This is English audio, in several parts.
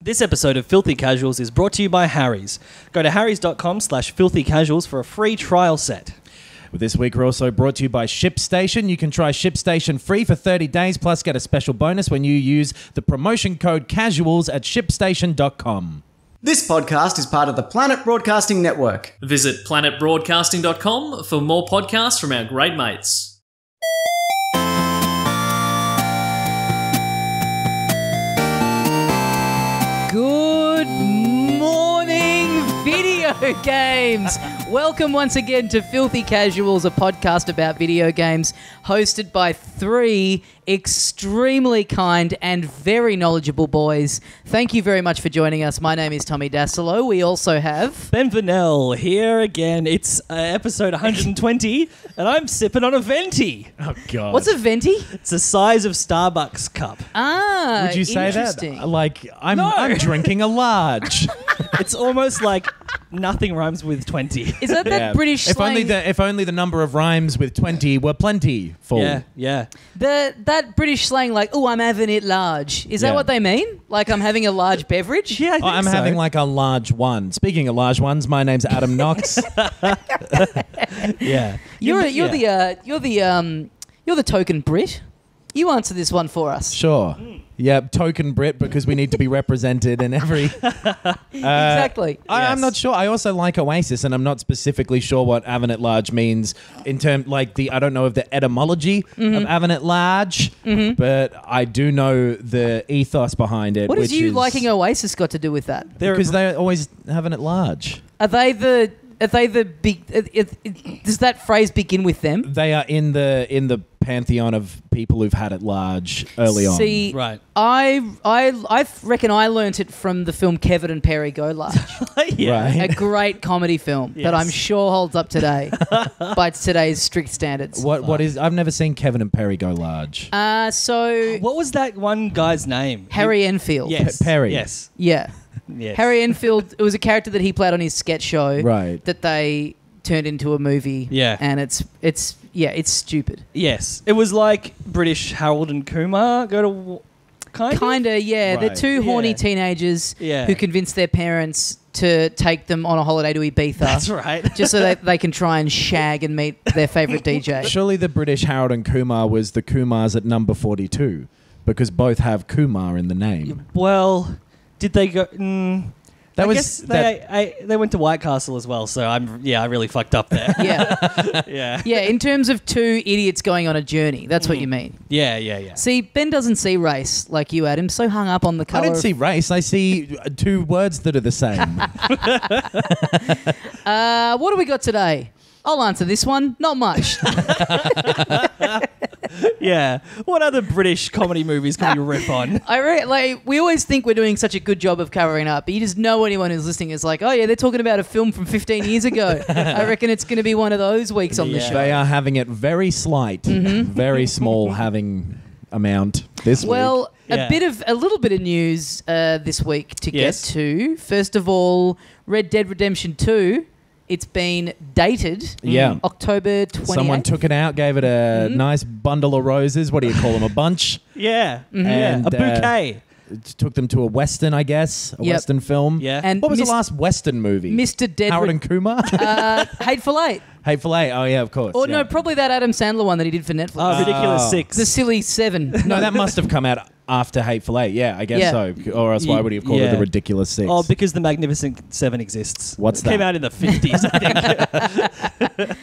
This episode of Filthy Casuals is brought to you by Harry's. Go to harrys.com/filthycasuals for a free trial set. This week, we're also brought to you by ShipStation. You can try ShipStation free for 30 days, plus get a special bonus when you use the promotion code CASUALS at ShipStation.com. This podcast is part of the Planet Broadcasting Network. Visit planetbroadcasting.com for more podcasts from our great mates. Good morning, video games. Welcome once again to Filthy Casuals, a podcast about video games hosted by three extremely kind and very knowledgeable boys. Thank you very much for joining us. My name is Tommy Dasilo. We also have... Ben Vanel here again. It's episode 120 and I'm sipping on a venti. Oh, God. What's a venti? It's the size of Starbucks cup. Ah, Would you say interesting. that? Like, I'm drinking a large. It's almost like nothing rhymes with 20. Is that Yeah. British If slang? if only the number of rhymes with 20 were plenty full. Yeah. That British slang, like, oh, I'm having it large. Is that Yeah. what they mean? Like, I'm having a large beverage? Yeah, I think I'm so. having like a large one. Speaking of large ones, my name's Adam Knox. Yeah. You're Yeah. the token Brit. You answer this one for us. Sure. Yeah, token Brit, because we need to be represented in every... Exactly. I'm not sure. I also like Oasis, and I'm not specifically sure what having it large means in terms, like, I don't know of the etymology of having it large, but I do know the ethos behind it. What has which you is, liking Oasis got to do with that? Because they're always having it large. Are they the big? Does that phrase begin with them? They are in the pantheon of people who've had it large early on. See, Right. I reckon I learnt it from the film Kevin and Perry Go Large, Yeah. Right. a great comedy film that I'm sure holds up today by today's strict standards. What is? I've never seen Kevin and Perry go large. So What was that one guy's name? Harry Enfield. Yes. Perry. Yes. Yeah. Yes. Harry Enfield, it was a character that he played on his sketch show Right. that they turned into a movie. Yeah. And it's stupid. Yes. It was like British Harold and Kumar go to... Kinda, yeah. They're Right. two horny Yeah. teenagers Yeah. who convince their parents to take them on a holiday to Ibiza. That's right. Just so that they can try and shag and meet their favourite DJ. Surely the British Harold and Kumar was the Kumars at number 42, because both have Kumar in the name. Well, did they go... That I was guess they went to White Castle as well, so I really fucked up there. Yeah. Yeah. Yeah, in terms of two idiots going on a journey. That's what you mean. Yeah. See, Ben doesn't see race like you, Adam. So hung up on the I colour don't of- see race. I see two words that are the same. What do we got today? I'll answer this one. Not much. Yeah. What other British comedy movies can we rip on? We always think we're doing such a good job of covering up, but you just know anyone who's listening is like, oh yeah, they're talking about a film from 15 years ago. I reckon it's going to be one of those weeks on the Yeah. show. They are having it very slight, very small having amount this Well, week. Yeah. a little bit of news this week to Yes. get to. First of all, Red Dead Redemption 2. It's been dated. Yeah. October 28th. Someone took it out, gave it a nice bundle of roses. What do you call them? A bunch? Yeah. And, A bouquet. It took them to a Western, I guess. A Yep. Western film. Yeah. And What was Mis- the last Western movie? Mr. Dead Howard and Kumar? Hateful Eight. Hateful Eight. Oh, yeah, of course. Or yeah. no, probably that Adam Sandler one that he did for Netflix. Oh, Ridiculous Oh. 6. The Silly Seven. No, that must have come out after Hateful Eight. Yeah, I guess Yeah. so. Or else why would he have called it Yeah. the Ridiculous Six? Oh, because the Magnificent 7 exists. What's It came that? out in the 50s, I think.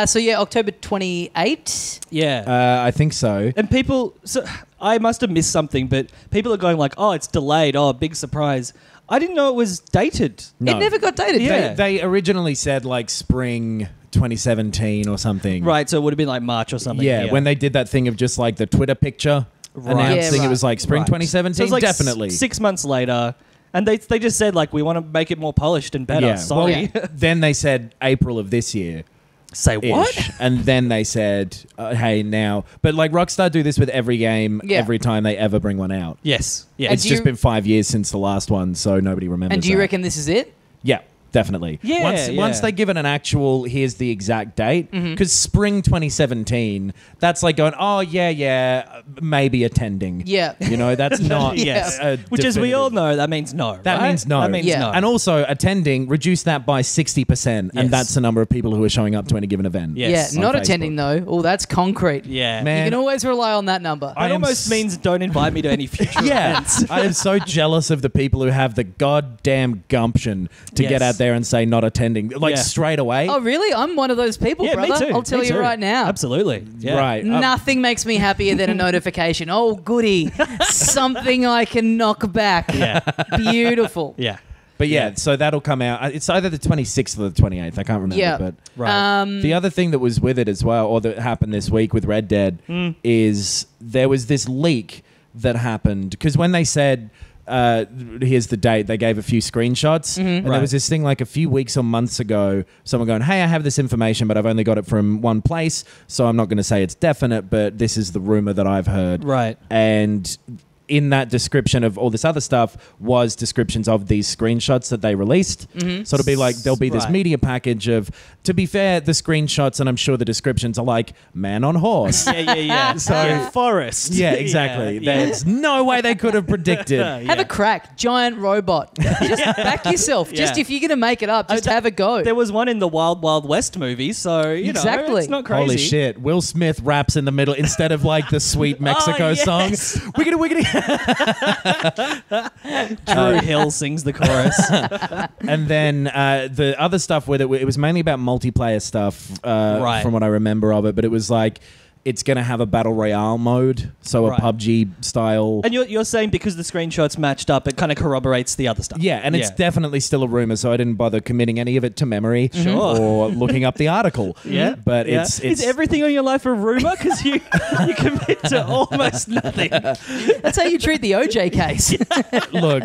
So yeah, October 28. Yeah. I think so. And people... So I must have missed something, but people are going like, oh, it's delayed. Oh, big surprise. I didn't know it was dated. No. It never got dated. Yeah. They originally said like spring 2017 or something. Right, so it would have been like March or something. Yeah, when they did that thing of just like the Twitter picture announcing Yeah, it was like spring Right. 2017. So it's like Definitely. 6 months later, and they just said like, we want to make it more polished and better. Yeah. Sorry. Well, then they said April of this year. Say what? And then they said, hey, now. But like Rockstar do this with every game, Yeah. every time they ever bring one out. Yes. Yeah. And It's do just you- been 5 years since the last one, so nobody remembers And do you that. reckon this is it? Yeah. Definitely. Yeah, Once they give it an actual, here's the exact date, because spring 2017, that's like going, oh, yeah, maybe attending. Yeah. You know, that's not... Yes. a Which, as we definitive. all know, that means no. That right? means no. That means Yeah. no. And also, attending, reduce that by 60%, Yes. and that's the number of people who are showing up to any given event. Yes. Yeah, on not Facebook. attending though. Oh, that's concrete. yeah. Man. You can always rely on that number. I It am almost means don't invite me to any future Yeah, events. I am so jealous of the people who have the goddamn gumption to Yes. get out there and say not attending, like Yeah. straight away. Oh, really? I'm one of those people, Yeah, brother. me too. I'll tell Me you too. right now. Absolutely. Yeah. Right. Nothing makes me happier than a notification. Oh, goody. Something I can knock back. Yeah. Beautiful. Yeah. But yeah, so that'll come out. It's either the 26th or the 28th. I can't remember. Yeah. But Right. the other thing that was with it as well, or that happened this week with Red Dead, is there was this leak that happened. Because when they said, here's the date, they gave a few screenshots. And there Right. was this thing like a few weeks or months ago, someone going, hey, I have this information, but I've only got it from one place. So I'm not going to say it's definite, but this is the rumor that I've heard. Right. And in that description of all this other stuff was descriptions of these screenshots that they released. So it'll be like, there'll be this Right. media package of, to be fair, the screenshots, and I'm sure the descriptions are like, man on horse. Yeah. So- forest. Yeah, exactly. Yeah. There's no way they could have predicted. Have a crack. Giant robot. Just back yourself. Just Yeah. if you're going to make it up, just have a go. There was one in the Wild Wild West movie, so you know Exactly. it's not crazy. Holy shit. Will Smith raps in the middle instead of like the sweet Mexico yes. song. Wiggity, wiggity. Drew Hill sings the chorus. And then the other stuff with it was mainly about multiplayer stuff, Right. from what I remember of it. But it was like, it's going to have a battle royale mode, so Right. a PUBG style. And you're saying because the screenshots matched up, it kind of corroborates the other stuff. Yeah, and it's definitely still a rumor, so I didn't bother committing any of it to memory Sure. or looking up the article. Yeah, but yeah. it's Is everything on your life a rumor? Because you commit to almost nothing. That's That's how you treat the OJ case. look,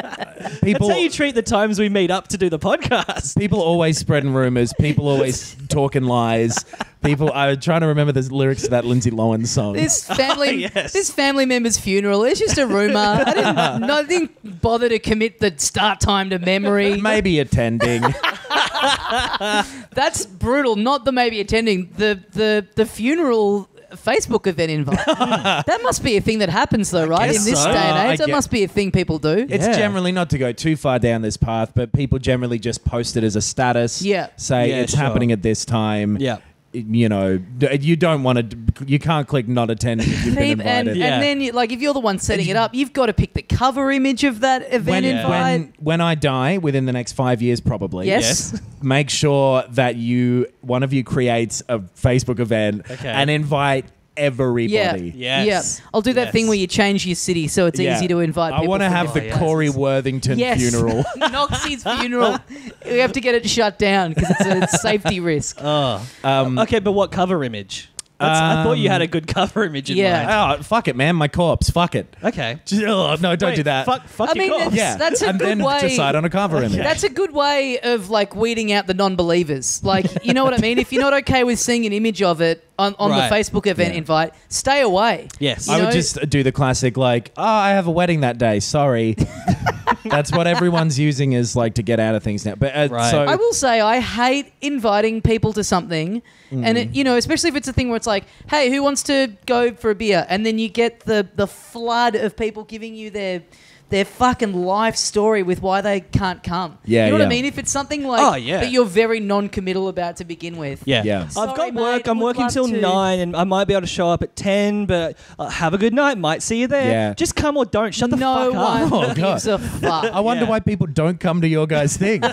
people. how you treat the times we meet up to do the podcast. People always spreading rumors. People always talking lies. People, I'm trying to remember the lyrics to that Lindsay Lohan song. This family, yes. this family member's funeral. It's just a rumor. I didn't bother to commit the start time to memory. Maybe attending. That's brutal. Not the maybe attending the funeral Facebook event invite. That must be a thing that happens though, right? guess In this so. day and I age, that get- must be a thing people do. It's Yeah. generally not to go too far down this path, but people generally just post it as a status. Yeah. Say Yeah, it's sure. happening at this time. Yeah. You know, you don't want to. You can't click not attending if you've been And invited. Yeah. then, like, if you're the one setting it up, you've got to pick the cover image of that event invite. when I die within the next 5 years, probably. Yes. Make sure that one of you creates a Facebook event Okay. and invite everybody. Yes. Yeah. I'll do that Yes. thing where you change your city so it's Yeah. easy to invite I people. want to from have the different Corey places. Worthington Yes. funeral. Noxie's funeral. We have to get it shut down because it's a safety risk. Okay, but what cover image? I thought you had a good cover image in Yeah. mind. Oh, fuck it, man. My corpse. Fuck it. Okay. Oh, no, don't Wait, do that. Fuck I your mean, corpse. Yeah, that's a and good then way. decide on a cover image. That's a good way of like weeding out the non-believers. Like, you know what I mean? If you're not okay with seeing an image of it on Right. the Facebook event Yeah. invite, stay away. Yes. You I would know? just do the classic, like, oh, I have a wedding that day. Sorry. That's what everyone's using is like to get out of things now. But Right. so I will say I hate inviting people to something, and it, you know, especially if it's a thing where it's like, "Hey, who wants to go for a beer?" And then you get the flood of people giving you their fucking life story with why they can't come. Yeah, you know what I yeah. mean? If it's something like Oh, yeah. that you're very non-committal about to begin with. Yeah. Yeah. I've Sorry, got work. mate, I'm would working love till to. 9 and I might be able to show up at 10, but have a good night. Might see you there. Yeah. Just come or don't. Shut the No fuck up. one Oh, God. gives a fuck. I wonder Yeah. why people don't come to your guys' things.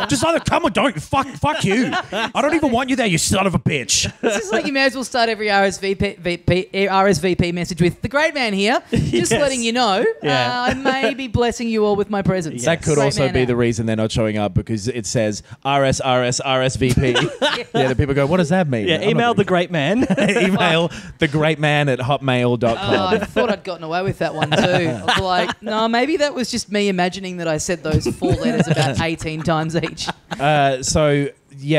Just either come or don't. Fuck you. I don't even want you there, you son of a bitch. It's just like you may as well start every RSVP message with the great man here. Just Yes. letting you know, Yeah. I may be blessing you all with my presence. That could Great also man be out. the reason they're not showing up because it says RSVP. Yeah, the people go, what does that mean? Yeah, email the great man. email thegreatman@hotmail.com. Oh, I thought I'd gotten away with that one too. I was like, no, maybe that was just me imagining that I said those 4 letters about 18 times each. So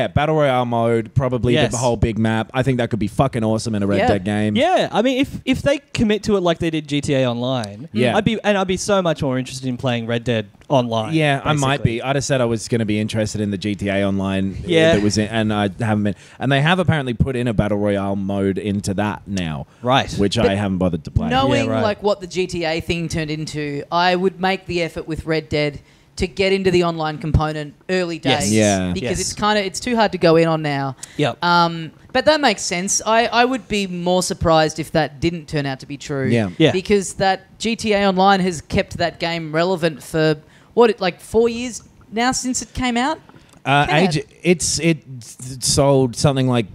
Battle Royale mode, probably Yes. the whole big map. I think that could be fucking awesome in a Red Yeah. Dead game. Yeah, I mean, if they commit to it like they did GTA Online, Yeah. I'd be so much more interested in playing Red Dead Online. Yeah, I might basically. be. I'd have said I was going to be interested in the GTA Online. Yeah. That was in, and I haven't been. And they have apparently put in a Battle Royale mode into that now. Right. Which I haven't bothered to play. Knowing Yeah, right. like what the GTA thing turned into, I would make the effort with Red Dead to get into the online component early Yes. days. Yeah. Because Yes. it's too hard to go in on now. Yep. But that makes sense. I would be more surprised if that didn't turn out to be true. Yeah. Yeah. Because that GTA Online has kept that game relevant for 4 years now since it came out. It sold something like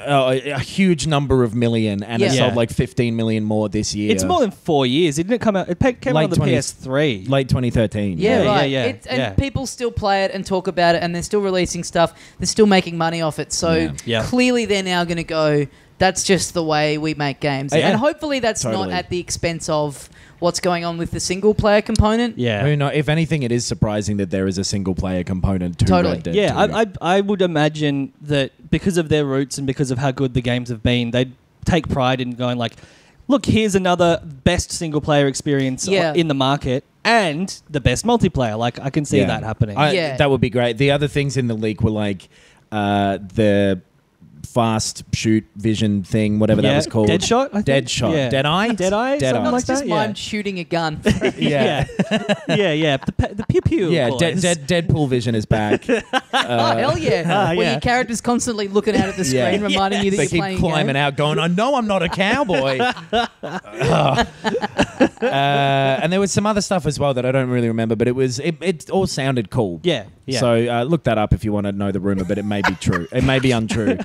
a huge number of million, and it Yeah. sold like 15 million more this year. It's more than 4 years. Didn't it come out? It came out on the 20 PS3. late 2013. Yeah, Yeah, right. yeah, And yeah. people still play it and talk about it, and they're still releasing stuff. They're still making money off it. So Yeah. Yeah. clearly, they're now going to go. That's just the way we make games, Yeah. and hopefully, that's Totally. not at the expense of what's going on with the single player component. Yeah. Who knows? If anything, it is surprising that there is a single player component to Totally. Red Dead Yeah, 2. I would imagine that because of their roots and because of how good the games have been, they'd take pride in going like, look, here's another best single player experience Yeah. in the market and the best multiplayer. Like, I can see Yeah. that happening. Yeah. That would be great. The other things in the leak were like the fast shoot vision thing, whatever that Yeah. was called. Deadshot, I think? Deadshot. Yeah. Deadeye? Deadeye? Deadeye. Something like It's just that? mime shooting a gun. Yeah. yeah. The pew pew. Yeah, boys. Deadpool vision is back. Oh hell yeah! Where yeah. your character's constantly looking out at the screen, Yeah. reminding you that They you're keep playing climbing a game. out, going, I know I'm not a cowboy. And there was some other stuff as well that I don't really remember, but it all sounded cool. Yeah. Yeah. So look that up if you want to know the rumor, but it may be true. It may be untrue.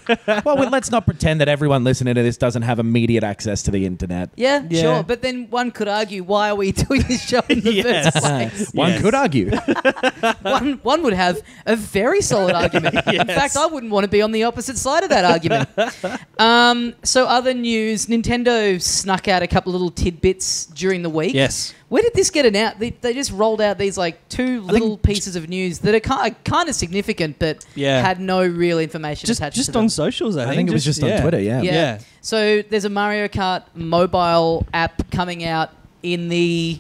Well, let's not pretend that everyone listening to this doesn't have immediate access to the internet. Yeah, Yeah. sure. But then one could argue, why are we doing this show in the Yes. first place? One Yes. could argue. One would have a very solid argument. In fact, I wouldn't want to be on the opposite side of that argument. So other news, Nintendo snuck out a couple of little tidbits during the week. Yes. Where did this get announced? They just rolled out these like two little pieces of news that are kind of significant, but Yeah. had no real information attached to Just them. on socials, I think it was just on Twitter, yeah. Yeah. So there's a Mario Kart mobile app coming out in the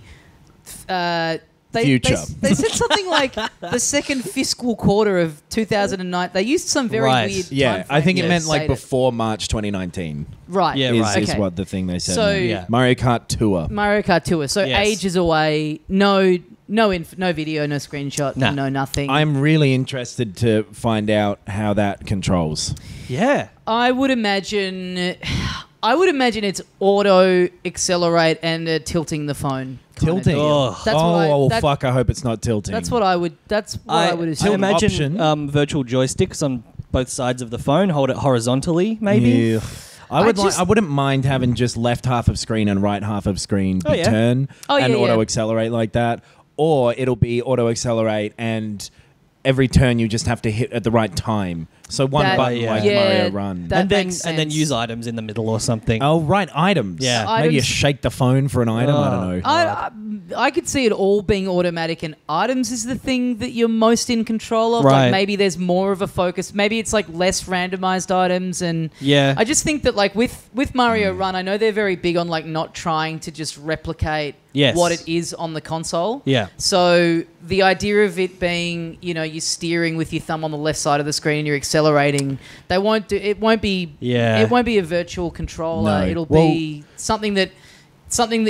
Future. They said something like the second fiscal quarter of 2009. They used some very Right. weird. Yeah, time I think frame it to meant like say before March 2019 Right. Yeah, is, is Okay. what the thing they said. So- Yeah. Mario Kart Tour. Mario Kart Tour. So Yes. ages away. No video, no screenshot, Nah. no nothing. I'm really interested to find out how that controls. Yeah. I would imagine it's auto accelerate and tilting the phone. kinda Tilting. deal. Oh. That's what I, Fuck, I hope it's not tilting. That's what I would. That's what I would I assume. imagine option. virtual joysticks on both sides of the phone. Hold it horizontally, maybe. Yeah. just- I wouldn't mind having just left half of screen and right half of screen Oh, yeah. turn Oh, and yeah, auto yeah. accelerate like that, or it'll be auto accelerate and every turn you just have to hit at the right time. So one That- button yeah. like Yeah, Mario Run. that and then makes and then sense. use items in the middle or something. Oh right, items. Yeah. Maybe you Items- shake the phone for an item. I don't know. I could see it all being automatic, and items is the thing that you're most in control of. Right. Like maybe there's more of a focus. Maybe it's like less randomized items, and Yeah. I just think that like with Mario Run, I know they're very big on like not trying to just replicate Yes. what it is on the console. Yeah. So the idea of it being, you're steering with your thumb on the left side of the screen and you're accelerating, it won't be Yeah. it won't be a virtual controller. No. It'll Well- be something that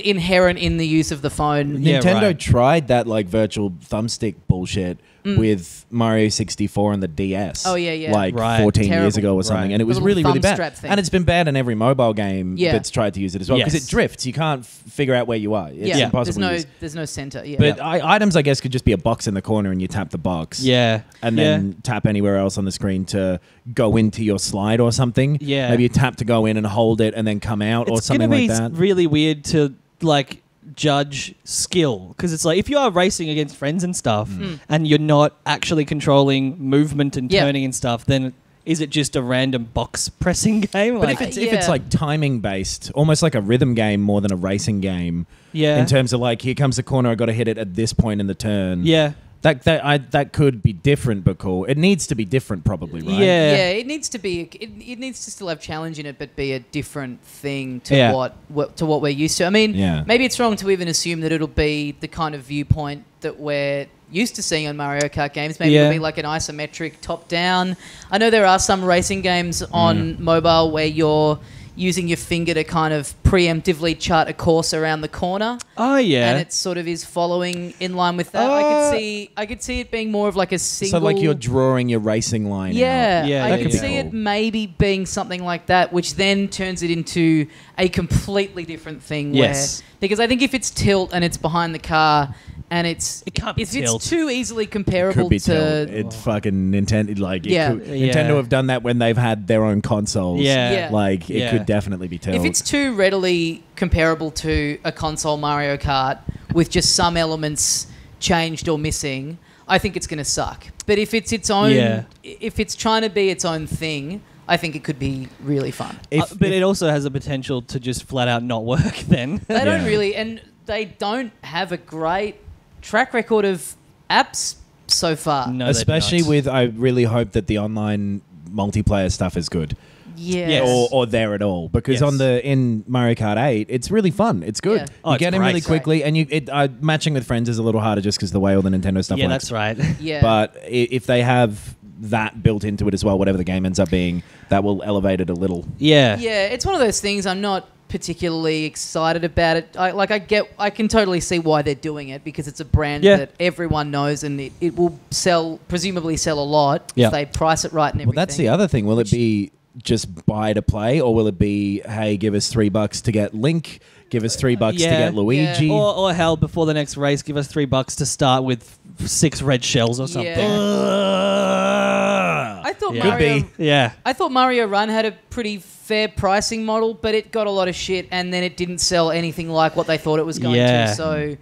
inherent in the use of the phone. Yeah, Nintendo right. tried that like virtual thumbstick bullshit with Mario 64 and the DS. Oh, yeah. Like Right. 14 Terrible. years ago or something, Right. and it was The little really really thumb bad. strap thing. And it's been bad in every mobile game Yeah. that's tried to use it as well because Yes. it drifts. You can't figure out where you are. It's Yeah, impossible. to use. there's no center. Yeah, But items, I guess, could just be a box in the corner and you tap the box. Yeah. And then tap anywhere else on the screen to go into your slide or something. Yeah. Maybe you tap to go in and hold it and then come out or It's something gonna be like that. really weird to like judge skill because it's like if you are racing against friends and stuff and you're not actually controlling movement and Yeah. turning and stuff, then is it just a random box pressing game? But Like, if Yeah. it's like timing based, almost like a rhythm game more than a racing game, yeah, in terms of like here comes the corner, I got to hit it at this point in the turn. yeah, That could be different, but cool. It needs to be different, probably, right? Yeah. It needs to be. It needs to still have challenge in it, but be a different thing to what we're used to. I mean, maybe it's wrong to even assume that it'll be the kind of viewpoint that we're used to seeing on Mario Kart games. Maybe it'll be like an isometric top-down. I know there are some racing games on mobile where you're using your finger to kind of preemptively chart a course around the corner. Oh yeah, and it sort of is following in line with that. I could see it being more of like a single. So like you're drawing your racing line. Yeah, out. I could see it maybe being something like that, which then turns it into a completely different thing. Yes, because I think if it's tilt and it's behind the car. And it can't be tilt. It's too easily comparable Could be to tilt. It's fucking Nintendo. Nintendo have done that when they've had their own consoles. Yeah. Like it could definitely be tilt. If it's too readily comparable to a console Mario Kart with just some elements changed or missing, I think it's going to suck. But if it's its own, if it's trying to be its own thing, I think it could be really fun. But it also has the potential to just flat out not work. Then they don't really, and they don't have a great track record of apps so far. No, especially with, I really hope that the online multiplayer stuff is good. Yes. Or there at all, because in Mario Kart 8 it's really fun. It's good. Yeah. You get in really quickly, and matching with friends is a little harder just because the way all the Nintendo stuff works. That's right. Yeah. But if they have that built into it as well, whatever the game ends up being, that will elevate it a little. Yeah, it's one of those things I'm not particularly excited about it. I can totally see why they're doing it, because it's a brand that everyone knows, and it will presumably sell a lot if they price it right and everything. Well, that's the other thing. Will it be just buy to play, or will it be, hey, give us $3 to get Link, give us $3 to get Luigi, or hell, before the next race, give us $3 to start with 6 red shells or something. I thought Mario Run had a pretty fair pricing model, but it got a lot of shit, and then it didn't sell anything like what they thought it was going to. So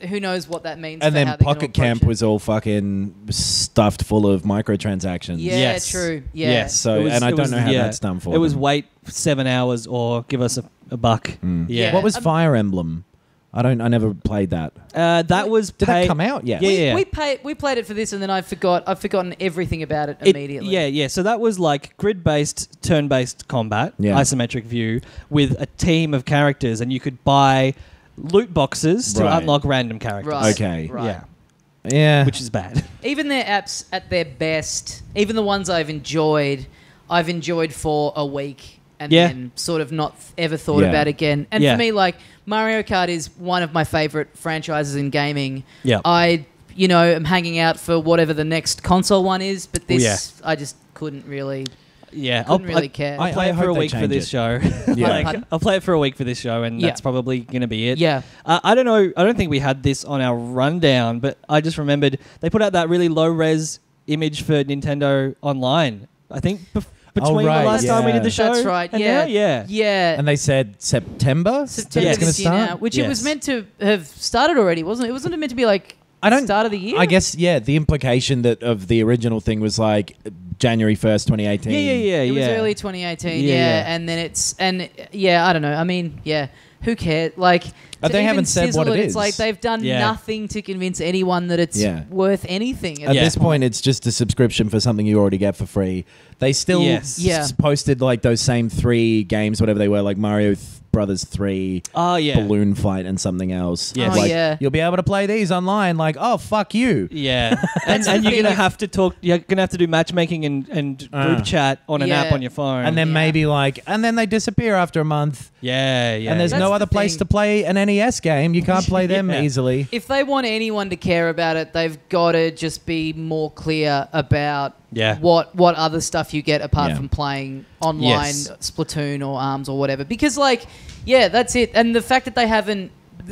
who knows what that means? And for then how they're Pocket Camp was all fucking stuffed full of microtransactions. Yeah, true. Yeah. Yes. So, I don't know how that's done for It was them. wait 7 hours or give us a buck. Yeah. What was Fire Emblem? I never played that. That was Did that come out? Yeah. We played it for this, and then I've forgotten everything about it immediately. Yeah. So that was like grid-based, turn-based combat, isometric view with a team of characters, and you could buy loot boxes to unlock random characters. Right. Okay. Right. Yeah. Which is bad. Even their apps at their best, even the ones I've enjoyed for a week and then sort of not ever thought about again. And for me, like, Mario Kart is one of my favorite franchises in gaming. Yeah. I am hanging out for whatever the next console one is, but this I just couldn't really... Yeah, Couldn't really care. I'll play it for a week for this show. Yeah. I'll play it for a week for this show, and that's probably going to be it. Yeah. I don't know. I don't think we had this on our rundown, but I just remembered they put out that really low-res image for Nintendo Online. I think between the last time we did the show. That's right. And Yeah. now, Yeah. And they said September September it's going to this year start? now, which it was meant to have started already, wasn't it? It wasn't meant to be like start of the year? I guess, the implication of the original thing was like January 1st, 2018. Yeah. It was early 2018, and then I don't know. I mean, who cares? Like, they haven't said what it is. It's like they've done nothing to convince anyone that it's worth anything. At this point, it's just a subscription for something you already get for free. They still posted like those same 3 games, whatever they were, like Mario Brothers 3, Balloon Fight, and something else. Yes. You'll be able to play these online. Like, oh, fuck you. Yeah. and you're going to have to talk, you're going to have to do matchmaking and group chat on an app on your phone. And then and then they disappear after a month. Yeah. And there's no other place to play an NES game. You can't play them easily. If they want anyone to care about it, they've got to just be more clear about what other stuff you get apart from playing online Splatoon or ARMS or whatever. Because, like, that's it. And the fact that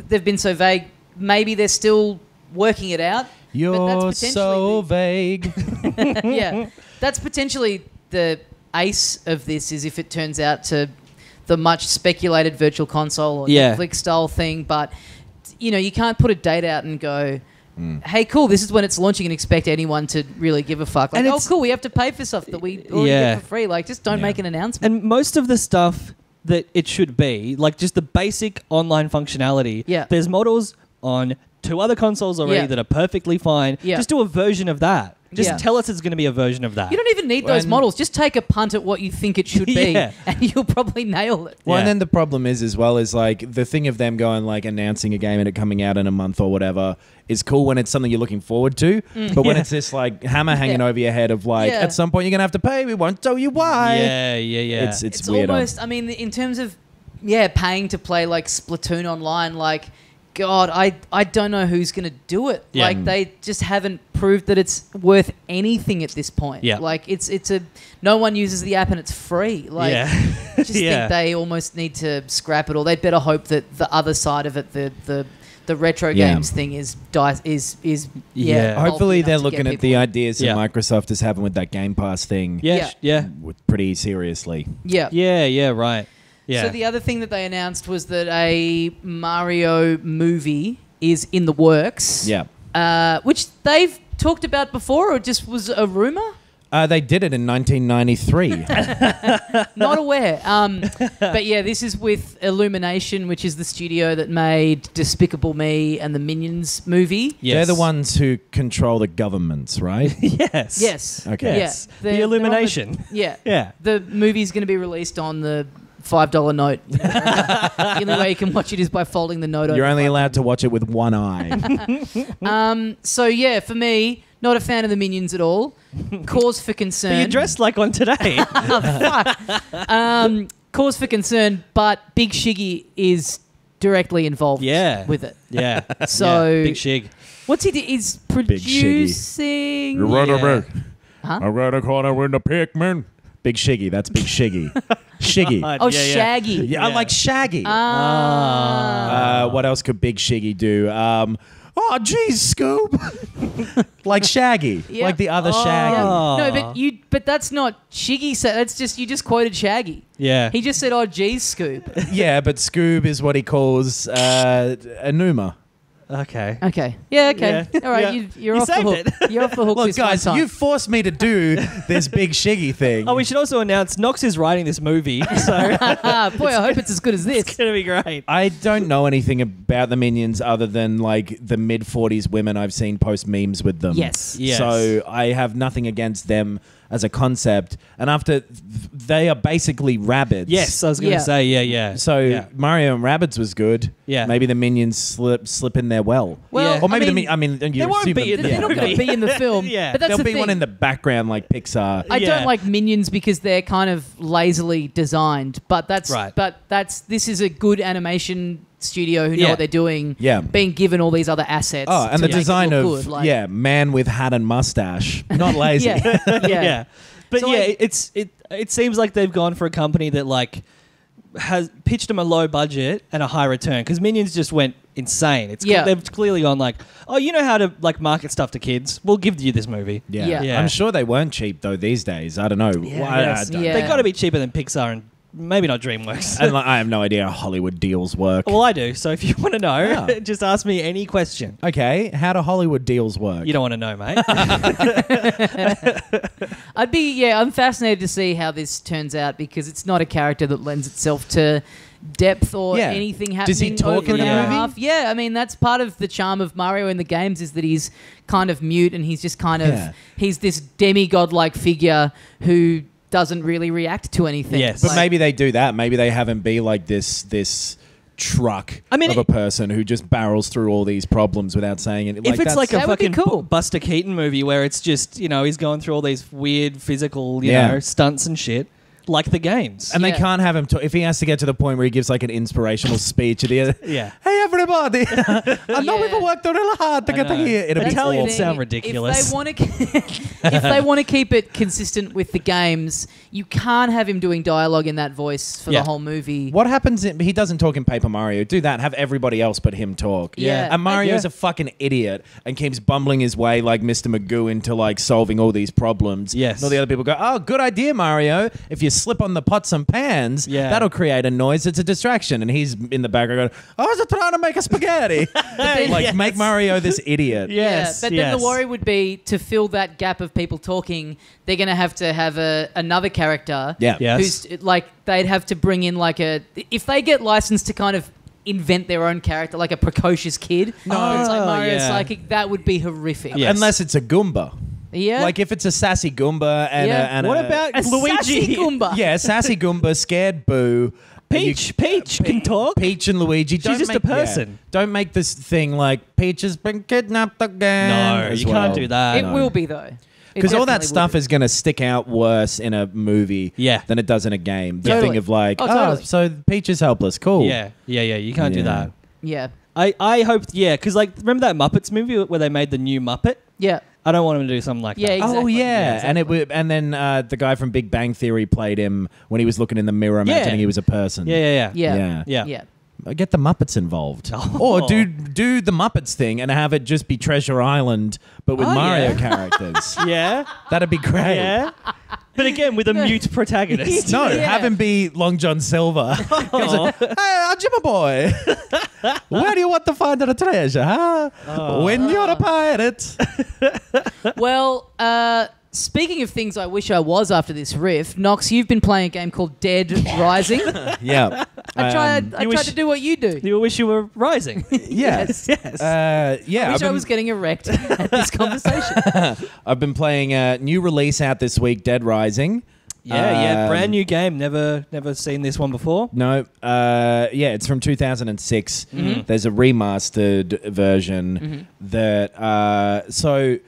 they've been so vague, maybe they're still working it out. You're so vague. Yeah. That's potentially the ace of this, is if it turns out to the much speculated virtual console or Netflix style thing. But, you can't put a date out and go... Hey, cool, this is when it's launching, and expect anyone to really give a fuck. Like, cool, we have to pay for stuff that we already get for free. Like, just don't make an announcement. And most of the stuff that it should be, like just the basic online functionality, there's models on 2 other consoles already Yeah. that are perfectly fine. Yeah. Just do a version of that. Just Yeah. tell us it's going to be a version of that. You don't even need those models. Just take a punt at what you think it should be, Yeah. and you'll probably nail it. Well, Yeah. and then the problem is as well is like the thing of them going like announcing a game and it coming out in a month or whatever is cool when it's something you're looking forward to. But when Yeah. it's this like hammer hanging over your head of like Yeah. at some point you're gonna have to pay. We won't tell you why. Yeah. It's It's weird. almost, I mean, in terms of, paying to play like Splatoon online, like, God, I don't know who's going to do it. Yeah. Like, they just haven't proved that it's worth anything at this point. Yeah. Like, it's no one uses the app and it's free. Like, Yeah. I just think they almost need to scrap it all. They'd better hope that the other side of it, the retro games thing is Yeah. Hopefully bulky they're enough to looking get at the people in. ideas that Microsoft is having with that Game Pass thing Yeah. pretty seriously. Yeah. Yeah, right. Yeah. So the other thing that they announced was that a Mario movie is in the works. Yeah. Which they've talked about before, or just was a rumor? They did it in 1993. Not aware. But yeah, this is with Illumination, which is the studio that made Despicable Me and the Minions movie. Yes. They're the ones who control the governments, right? Yes. Yes. Okay. Yes. Yeah. The Illumination. Yeah. Yeah. The movie's going to be released on the $5 note. The only way you can watch it is by folding the note over. You're only allowed to watch it with one eye. So yeah, for me, not a fan of the Minions at all. Cause for concern. But you're dressed like one today. Cause for concern, but Big Shiggy is directly involved with it. Yeah. So- Yeah. Big Shig. What's he do? He's Shiggy. producing. Yeah. Huh? I got a corner in the Pikmin. Big Shiggy. That's Big Shiggy. Shiggy. Oh, Yeah, yeah. Shaggy. Yeah, I like Shaggy. What else could Big Shiggy do? Oh, geez, Scoob. Like Shaggy. Yep. Like the other Yeah. Shaggy. No, but that's not Shiggy. That's just you just quoted Shaggy. Yeah. He just said, "Oh, geez, Scoob." Yeah, but Scoob is what he calls Enuma. Okay. Okay. Yeah. Okay. Yeah. All right. Yeah. You're You off the saved hook. it. You're off the hook. Look, this guys, one time. you forced me to do this Big Shiggy thing. Oh, we should also announce Nox is writing this movie, so Boy, I hope it's as good as this. it's gonna be great. I don't know anything about the Minions other than like the mid-40s women I've seen post memes with them. Yes. Yes. So I have nothing against them as a concept. And after they are basically rabbits. Yes, I was gonna Yeah. say, yeah. So yeah. Mario and Rabbids was good. Yeah. Maybe the Minions slip in there well. Well, Yeah. Or maybe I mean, you won't assume be in them- the They're not going to be in the film. Yeah. But that's There'll the be thing. one in the background like Pixar. I Yeah. don't like Minions because they're kind of lazily designed, but that's Right. this is a good animation studio who know Yeah. what they're doing. Yeah. Being given all these other assets. Oh, and to the make it design look of good, like- man with hat and mustache, not lazy. yeah, yeah. yeah. But So, yeah, like- it seems like they've gone for a company that like has pitched them a low budget and a high return because Minions just went insane. They've clearly gone like, oh, you know how to like market stuff to kids? We'll give you this movie. Yeah. Yeah. I'm sure they weren't cheap though these days. I don't know. Yes. Yeah. They got to be cheaper than Pixar and maybe not DreamWorks. And like, I have no idea how Hollywood deals work. Well, I do. So if you want to know, Yeah. just ask me any question. Okay, how do Hollywood deals work? You don't want to know, mate. I'm fascinated to see how this turns out because it's not a character that lends itself to depth or Yeah. anything happening. Does he talk over in an the hour and a movie? half. Yeah, I mean that's part of the charm of Mario in the games is that he's kind of mute and he's just kind of Yeah. he's this demigod-like figure who doesn't really react to anything. Yes. But Like- maybe they do that. Maybe they have him be like this truck I mean, of a person who just barrels through all these problems without saying it. if it's that's- like a That would be fucking cool. Buster Keaton movie where it's just, he's going through all these weird physical, Yeah. stunts and shit, like the games. and they Yeah. can't have him talk. If he has to get to the point where he gives like an inspirational speach at the end, Yeah. hey everybody, I know Yeah. we've worked really hard to I get to know. here. It'll be Italians awful. the sound thing. ridiculous. If they want to keep it consistent with the games, you can't have him doing dialogue in that voice for Yeah. the whole movie. What happens if he doesn't talk in Paper Mario? Do that. Have everybody else but him talk. Yeah. And Mario's Yeah. a fucking idiot and keeps bumbling his way like Mr. Magoo into like solving all these problems. Yes. And all the other people go, oh, good idea, Mario. If you slip on the pots and pans, Yeah. that'll create a noise. It's a distraction. And he's in the background going, I was trying to make a spaghetti. Like, make Mario this idiot. Yes, Yeah, but then the worry would be to fill that gap of people talking, they're going to have another character. Yeah. Yes. Who's like they'd have to bring in like if they get licensed to kind of invent their own character, like a precocious kid. No, it's like Mario yeah. Psychic. That would be horrific. Yes. Unless it's a Goomba. Yeah. Like if it's a sassy Goomba and What a about a Luigi? sassy Goomba. yeah, sassy Goomba, scared Boo. Peach can talk. Peach and Luigi. She's just a person. Don't make this thing like Peach has been kidnapped again. No, as you well. can't do that. It will be, though. Because all that stuff is going to stick out worse in a movie than it does in a game. The Totally. thing of like, Totally. so Peach is helpless. Cool. Yeah. You can't do Yeah. that. Yeah. I hope, because like, remember that Muppets movie where they made the new Muppet? Yeah. I don't want them to do something like Yeah, that. exactly. Oh yeah, Yeah, exactly. and then the guy from Big Bang Theory played him when he was looking in the mirror, imagining he was a person. Yeah. Yeah. Get the Muppets involved, Oh. or do the Muppets thing and have it just be Treasure Island, but with Mario characters. Yeah. That'd be great. Yeah. But again, with a mute protagonist. No, Yeah. have him be Long John Silver. Oh. Hey, Jimmy boy, where do you want to find the treasure, huh? When you're a pirate. Well, speaking of things I wish I was after this riff, Nox, you've been playing a game called Dead Rising. Yeah. I tried wish- to do what you do. You wish you were rising. Yes. Yes. Yeah. I wish I was getting erect at this conversation. I've been playing a new release out this week, Dead Rising. Yeah. Brand new game. Never seen this one before. No, it's from 2006. There's a remastered version that so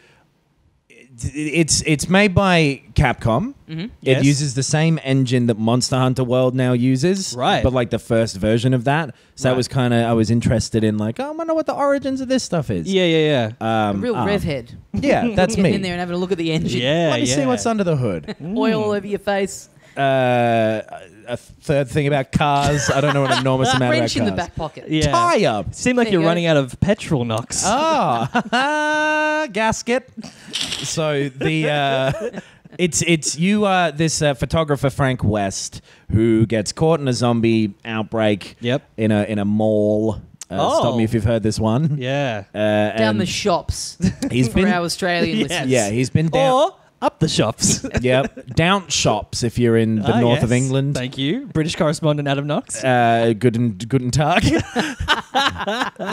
it's made by Capcom. Yes. It uses the same engine that Monster Hunter World now uses, Right. But like the first version of that. So that Right. was kind of I was interested in like, I wonder what the origins of this stuff is. Yeah. A real rev head. Yeah, that's Getting me. in there and having a look at the engine. Yeah. Let me see what's under the hood. Oil all over your face. A third thing about cars. I don't know an enormous amount about Wrench in cars. the back pocket. Yeah. Tire. Seemed like There you're you go. running out of petrol, Nox. Oh, gasket. So the it's you this photographer Frank West who gets caught in a zombie outbreak. Yep. In a mall. Stop me if you've heard this one. Yeah. Down and the shops he's for been our Australian Yes. listeners. yeah he's been down. Or up the shops. Yep, down shops if you're in the north of yes. England. Thank you. British correspondent Adam Knox. Guten Tag.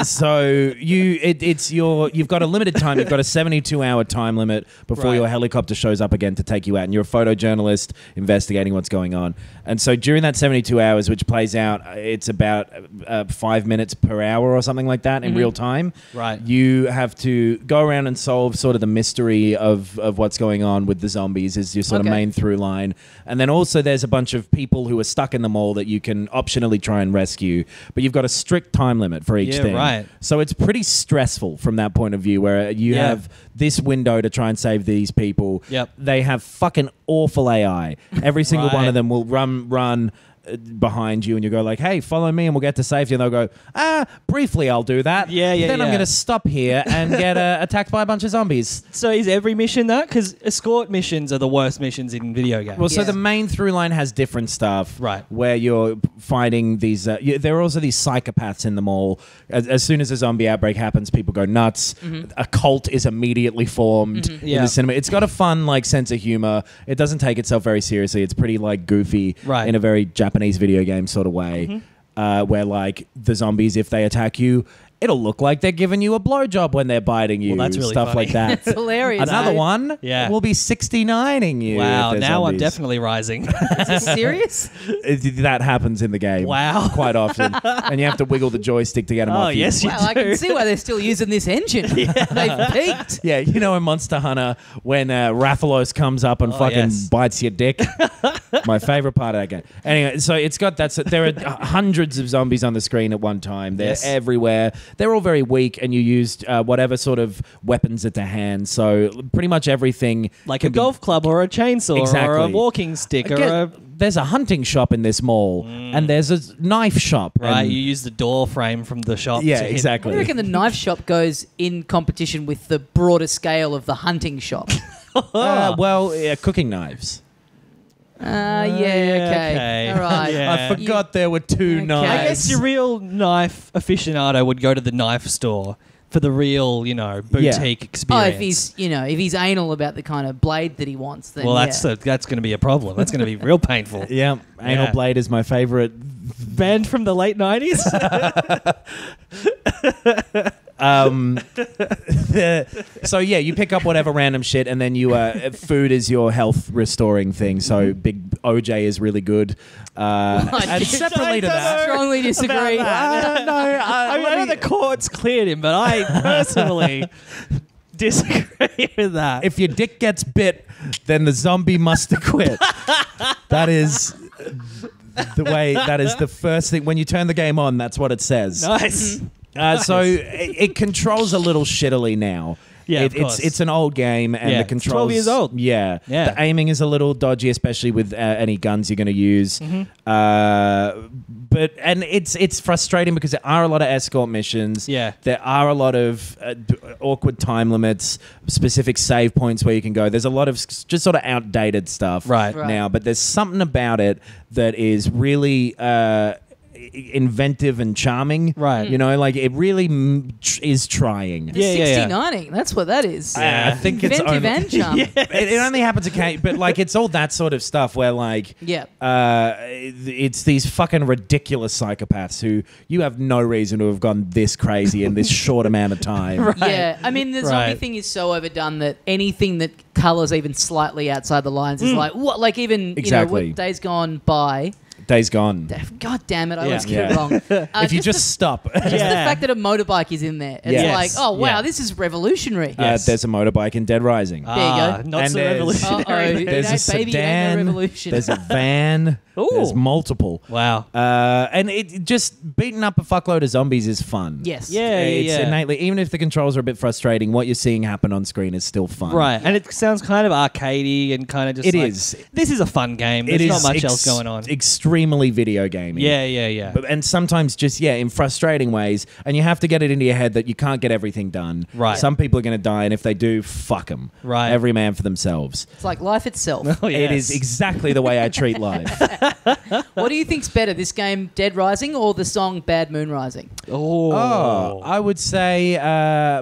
So you've got a limited time. You've got a 72-hour time limit before Right. your helicopter shows up again to take you out, and you're a photojournalist investigating what's going on. And so during that 72 hours, which plays out, it's about 5 minutes per hour or something like that in real time. Right. You have to go around and solve sort of the mystery of what's going on with the zombies is your sort of Okay. main through line. And then also there's a bunch of people who are stuck in the mall that you can optionally try and rescue, but you've got a strict time limit for each Yeah, thing. right. So it's pretty stressful from that point of view where you Yeah. have this window to try and save these people. Yep. They have fucking awful AI. Every single one Right. of them will run behind you and you go like, hey, follow me and we'll get to safety, and they'll go, briefly I'll do that. Yeah, Then I'm yeah. going to stop here and get attacked by a bunch of zombies. So is every mission that? Because escort missions are the worst missions in video games. Well, so Yeah. the main through line has different stuff, Right. Where you're fighting these. There are also these psychopaths in the mall. As soon as a zombie outbreak happens, people go nuts. A cult is immediately formed in Yeah. the cinema. It's got a fun like sense of humor. It doesn't take itself very seriously. It's pretty like goofy, Right. in a very Japanese video game sort of way, where like the zombies, if they attack you, it'll look like they're giving you a blowjob when they're biting you. Well, that's really stuff funny. like that. It's hilarious. Another mate. one, Yeah. will be 69ing you. wow, if they're now I'm zombies. definitely rising. Is this serious? That happens in the game. Wow. Quite often. And you have to wiggle the joystick to get them Oh, off you. yes, you Wow, I do. can see why they're still using this engine. They've peaked. Yeah, you know in Monster Hunter when Rathalos comes up and fucking yes. bites your dick. My favorite part of that game. Anyway, so it's got that. So there are hundreds of zombies on the screen at one time. They're Yes. everywhere. They're all very weak, and you used whatever sort of weapons at the hand. So pretty much everything, Like can a be- golf club or a chainsaw or a Exactly. walking stick or Again, a... there's a hunting shop in this mall, and there's a knife shop. Right, and- you use the door frame from the shop. yeah, to hit- I exactly. reckon the knife shop goes in competition with the broader scale of the hunting shop. Cooking knives. Yeah, okay. All right. Yeah. I forgot there were two Okay. knives. I guess your real knife aficionado would go to the knife store. for the real, boutique experience. If he's anal about the kind of blade that he wants, then that's going to be a problem. That's going to be real painful. Yeah, anal blade is my favorite band from the late 90s. So you pick up whatever random shit, and then you food is your health restoring thing. So big OJ is really good. And separately to that, strongly disagree. I know the court's cleared him, but I personally disagree with that. If your dick gets bit, then the zombie must acquit. That is the way. That is the first thing when you turn the game on. That's what it says. Nice. So it controls a little shittily now. Yeah, of course. It's an old game, and the controls. 12 years old. Yeah. The aiming is a little dodgy, especially with any guns you're going to use. But it's frustrating because there are a lot of escort missions. Yeah. There are a lot of awkward time limits, specific save points where you can go. There's a lot of just sort of outdated stuff right now, but there's something about it that is really inventive and charming. Right. It really is trying. The 69ing, that's what that is. I think it's inventive and charming. It only happens occasionally, but it's all that sort of stuff where it's these fucking ridiculous psychopaths who you have no reason to have gone this crazy in this short amount of time. Right. Yeah, I mean the zombie thing is so overdone that anything that colours even slightly outside the lines is like what? Like even exactly. What Days Gone By. Days Gone. God damn it, I always get it wrong. If you just stop. Just the fact that a motorbike is in there. It's like, oh, wow, this is revolutionary. There's a motorbike in Dead Rising. There you go. Not so revolutionary. There's a baby, sedan. ain't no revolution. There's a van. Ooh. There's multiple. Wow. And it just beating up a fuckload of zombies is fun. Yes. It's innately, even if the controls are a bit frustrating, what you're seeing happen on screen is still fun. Right. And it sounds kind of arcadey and kind of just It is. This is a fun game. There's not much else going on. Extremely video gaming. Yeah. And sometimes just, in frustrating ways. And you have to get it into your head that you can't get everything done. Right. Some people are going to die, and if they do, fuck them. Right. Every man for themselves. It's like life itself. Oh, yes. It is exactly the way I treat life. What do you think's better, this game Dead Rising or the song Bad Moon Rising? Oh, I would say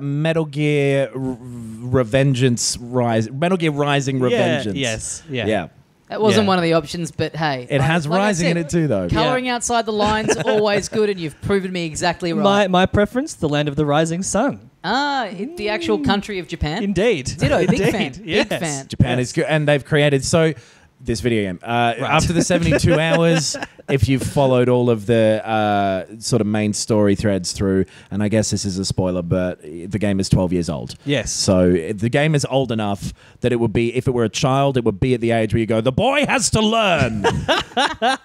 Metal Gear Revengeance Rise. Metal Gear Rising Revengeance. Yes. Yeah. That wasn't one of the options, but hey. It has Rising in it too, though. Colouring outside the lines, always good, and you've proven me exactly right. My preference, the land of the rising sun. The actual country of Japan? Indeed. Ditto, big Indeed. fan. Yes. Big fan. Japan is good, and they've created this video game. After the 72 hours, if you've followed all of the sort of main story threads through, and I guess this is a spoiler, but the game is 12 years old. Yes. So the game is old enough that it would be, if it were a child, it would be at the age where you go, the boy has to learn.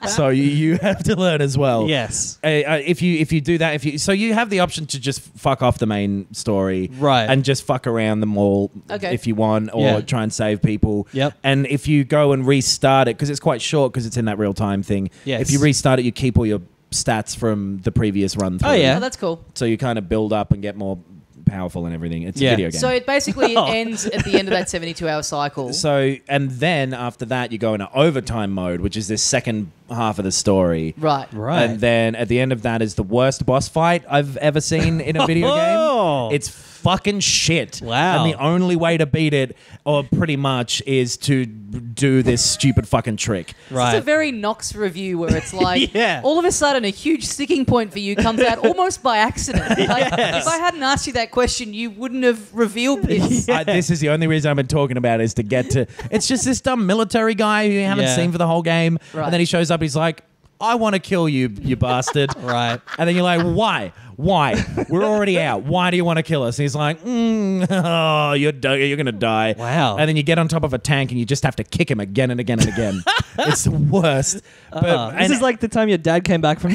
So you have to learn as well. Yes. If you do that, so you have the option to just fuck off the main story, right, and just fuck around the mall if you want, or try and save people. Yep. And if you go and restart it, because it's quite short, because it's in that real time thing. Yes. If you restart it, you keep all your stats from the previous run through. Oh yeah, that's cool. So you kind of build up and get more powerful and everything. It's a video game. So it basically ends at the end of that 72-hour cycle. So, and then after that, you go into overtime mode, which is the second half of the story. Right. And then at the end of that is the worst boss fight I've ever seen in a video game. It's fucking shit. Wow. And the only way to beat it, or pretty much, is to do this stupid fucking trick. Right. It's a very Nox review where it's like, all of a sudden a huge sticking point for you comes out almost by accident. Like, if I hadn't asked you that question, you wouldn't have revealed this. This is the only reason I've been talking about it, is to get to... It's just this dumb military guy who you haven't seen for the whole game. Right. And then he shows up, he's like, I want to kill you, you bastard. Right. And then you're like, why? We're already out. Why do you want to kill us? And he's like, you're going to die. Wow. And then you get on top of a tank and you just have to kick him again and again and again. It's the worst. This is like the time your dad came back from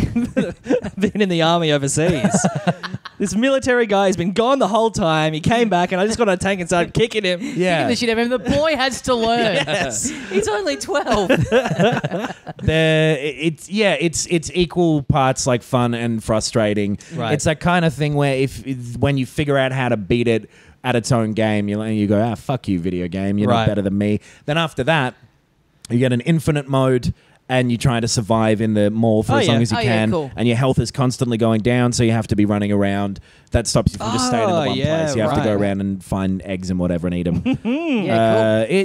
being in the army overseas. This military guy has been gone the whole time. He came back and I just got on a tank and started kicking him. Yeah. Kicking the shit out of him. The boy has to learn. Yes. He's only 12. It's equal parts like fun and frustrating. Right. It's that kind of thing where when you figure out how to beat it at its own game, you go, fuck you, video game. You're not better than me. Then after that, you get an infinite mode. and you're trying to survive in the mall for as long as you can, cool. and your health is constantly going down, so you have to be running around. That stops you from just staying in the one place. You have to go around and find eggs and whatever and eat them. Yeah, cool.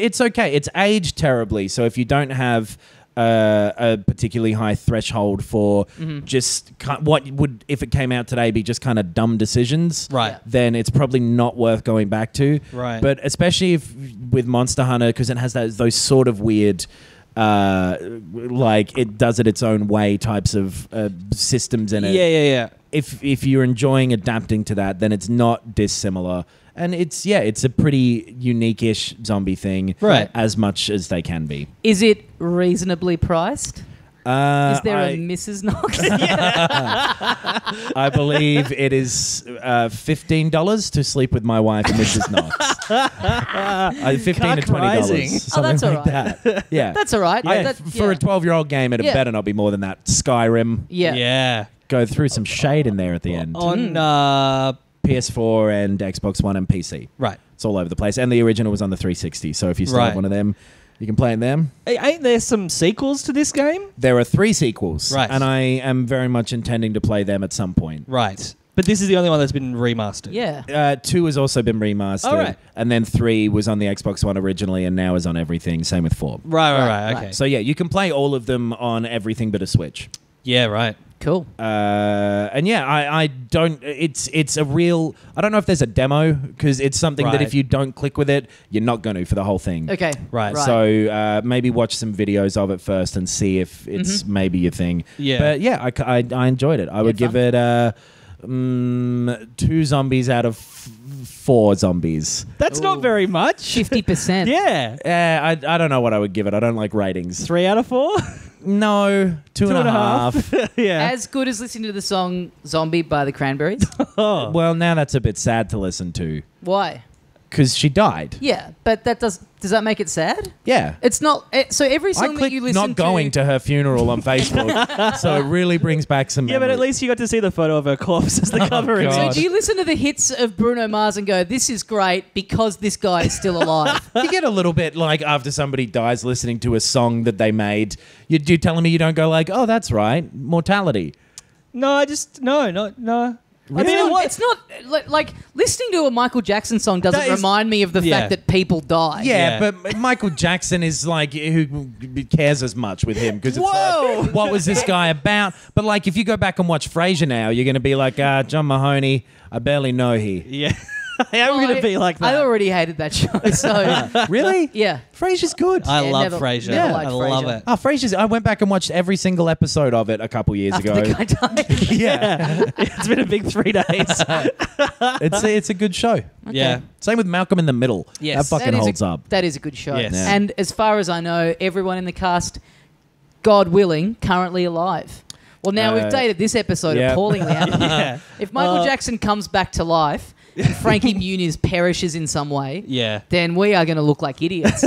It's okay. It's aged terribly, so if you don't have a particularly high threshold for just what would, if it came out today, be just kind of dumb decisions, Right. then it's probably not worth going back to. Right. But especially if with Monster Hunter, because it has those sort of weird, like it does it its own way types of systems in it. Yeah. If you're enjoying adapting to that, then it's not dissimilar. And it's a pretty unique-ish zombie thing, Right. as much as they can be. Is it reasonably priced? Is there a Mrs. Knox? I believe it is $15 to sleep with my wife, Mrs. Knox. $15 to $20, Rising. something that's all like right. that. Yeah, That's all right. for a 12-year-old game, it better not be more than that. Skyrim, Yeah. go through some shade in there at the end. On PS4 and Xbox One and PC. right. It's all over the place. And the original was on the 360, so if you still have Right. one of them, you can play in them. Ain't there some sequels to this game? There are 3 sequels, Right. and I am very much intending to play them at some point. Right. But this is the only one that's been remastered. Yeah. 2 has also been remastered, Oh, right. and then 3 was on the Xbox One originally, and now is on everything. Same with 4. Right. Okay. So yeah, you can play all of them on everything but a Switch. Yeah, right. Cool. And yeah, I don't. It's a real. I don't know if there's a demo because it's something that Right. if you don't click with it, you're not going to for the whole thing. Okay. Right. So maybe watch some videos of it first and see if it's maybe your thing. Yeah. But yeah, I enjoyed it. I would give it 2 zombies out of 4 zombies. That's not very much. 50%. Yeah. I don't know what I would give it. I don't like ratings. 3 out of 4? No, 2.5. Yeah. As good as listening to the song Zombie by the Cranberries. Well, now that's a bit sad to listen to Why? because she died. Yeah, but does that make it sad? Yeah. It's not. So every I song that clicked you listen not going to her funeral on Facebook, so it really brings back some Yeah, but at memories. least you got to see the photo of her corpse as the cover image. So God. do you listen to the hits of Bruno Mars and go, "This is great because this guy is still alive"? You get a little bit like after somebody dies listening to a song that they made. You're telling me you don't go like, oh, that's right, mortality. No, I just no. I It's mean, not, what? it's not like listening to a Michael Jackson song doesn't That is- remind me of the Yeah. fact that people die. Yeah, Yeah. but Michael Jackson is like, who cares as much with him? Because it's Whoa! like, what was this guy about? But like, if you go back and watch Frasier now, you're going to be like, John Mahoney, I barely know he. Yeah. I am going to be like that. I already hated that show. So Really? yeah. Frasier's good. I Yeah, love never- Frasier. never liked I love Frasier. it. Oh, Frasier's. I went back and watched every single episode of it a couple years After ago. the guy died. Yeah, It's been a big 3 days. it's a good show. Yeah. Same with Malcolm in the Middle. Yes. That fucking That is holds up. That is a good show. Yes. Yeah. And as far as I know, everyone in the cast, God willing, currently alive. Well, now we've dated this episode yeah. appallingly. haven't we? Yeah. If Michael Jackson comes back to life and Frankie Muniz perishes in some way, Yeah. then we are going to look like idiots.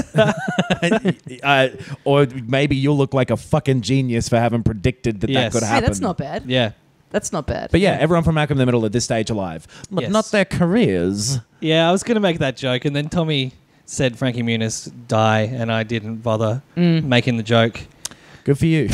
Or maybe you'll look like a fucking genius for having predicted that Yes. could Hey, Hey, happen. that's not bad. Yeah. That's not bad. But yeah, everyone from Malcolm in the Middle at this stage alive, but Yes. not their careers. Yeah, I was going to make that joke, and then Tommy said Frankie Muniz die, and I didn't bother making the joke. Good for you.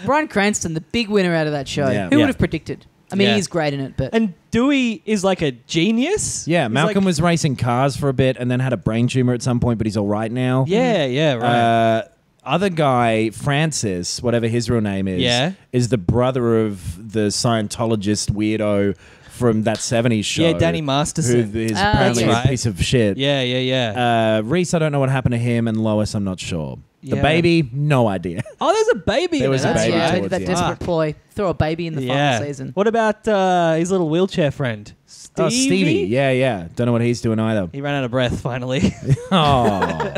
Bryan Cranston, the big winner out of that show. Yeah. Who Yeah. would have predicted? I mean, Yeah. he's great in it, but And Dewey is like a genius. Yeah, He's Malcolm like- was racing cars for a bit and then had a brain tumor at some point, but he's all right now. Yeah, right. Other guy, Francis, whatever his real name is, Yeah. is the brother of the Scientologist weirdo from that 70s show. Yeah, Danny Masterson. Who is Ah, apparently that's a right. piece of shit. Yeah. Reese, I don't know what happened to him, and Lois, I'm not sure. The Yeah. baby, no idea. Oh, there's a baby There in was it. a that's baby yeah, towards that the desperate end. ploy. Throw a baby in the Yeah. final season. What about his little wheelchair friend? Stevie? Oh, Stevie. Yeah. Don't know what he's doing either. He ran out of breath finally. Oh.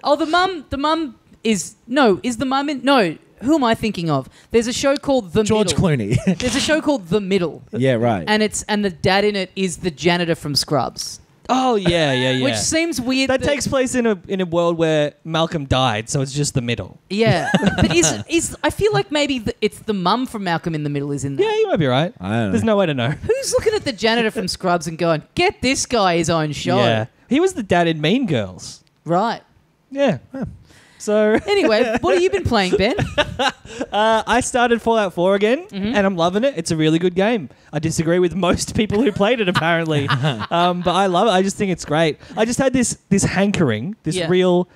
Oh, the mum is the mum in no. Who am I thinking of? There's a show called The George Middle. Clooney. There's a show called The Middle. Yeah, right. And the dad in it is the janitor from Scrubs. Oh, yeah. Which seems weird. that takes place in a world where Malcolm died, so it's just the middle. Yeah. But is I feel like maybe it's the mum from Malcolm in the Middle is in there. Yeah, you might be right. I don't know. There's no way to know. Who's looking at the janitor from Scrubs and going, get this guy his own show? Yeah. He was the dad in Mean Girls. Right. Yeah. So Anyway, what have you been playing, Ben? I started Fallout 4 again, and I'm loving it. It's a really good game. I disagree with most people who played it, apparently, but I love it. I just think it's great. I just had this hankering, real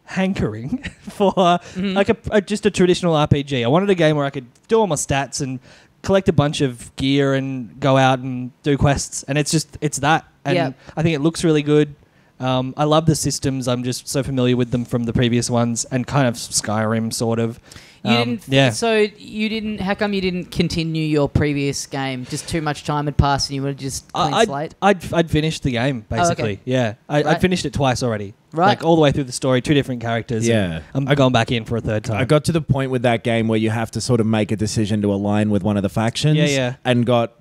hankering for like just a traditional RPG. I wanted a game where I could do all my stats and collect a bunch of gear and go out and do quests, and it's that. And I think it looks really good. I love the systems. I'm just so familiar with them from the previous ones and kind of Skyrim, sort of. So you didn't. How come you didn't continue your previous game? Just too much time had passed, and you would just clean slate. I'd finished the game basically. Oh, okay. Yeah, I'd finished it twice already. Right, like all the way through the story, 2 different characters. Yeah, I'm going back in for a third time. I got to the point with that game where you have to sort of make a decision to align with one of the factions. Yeah. And got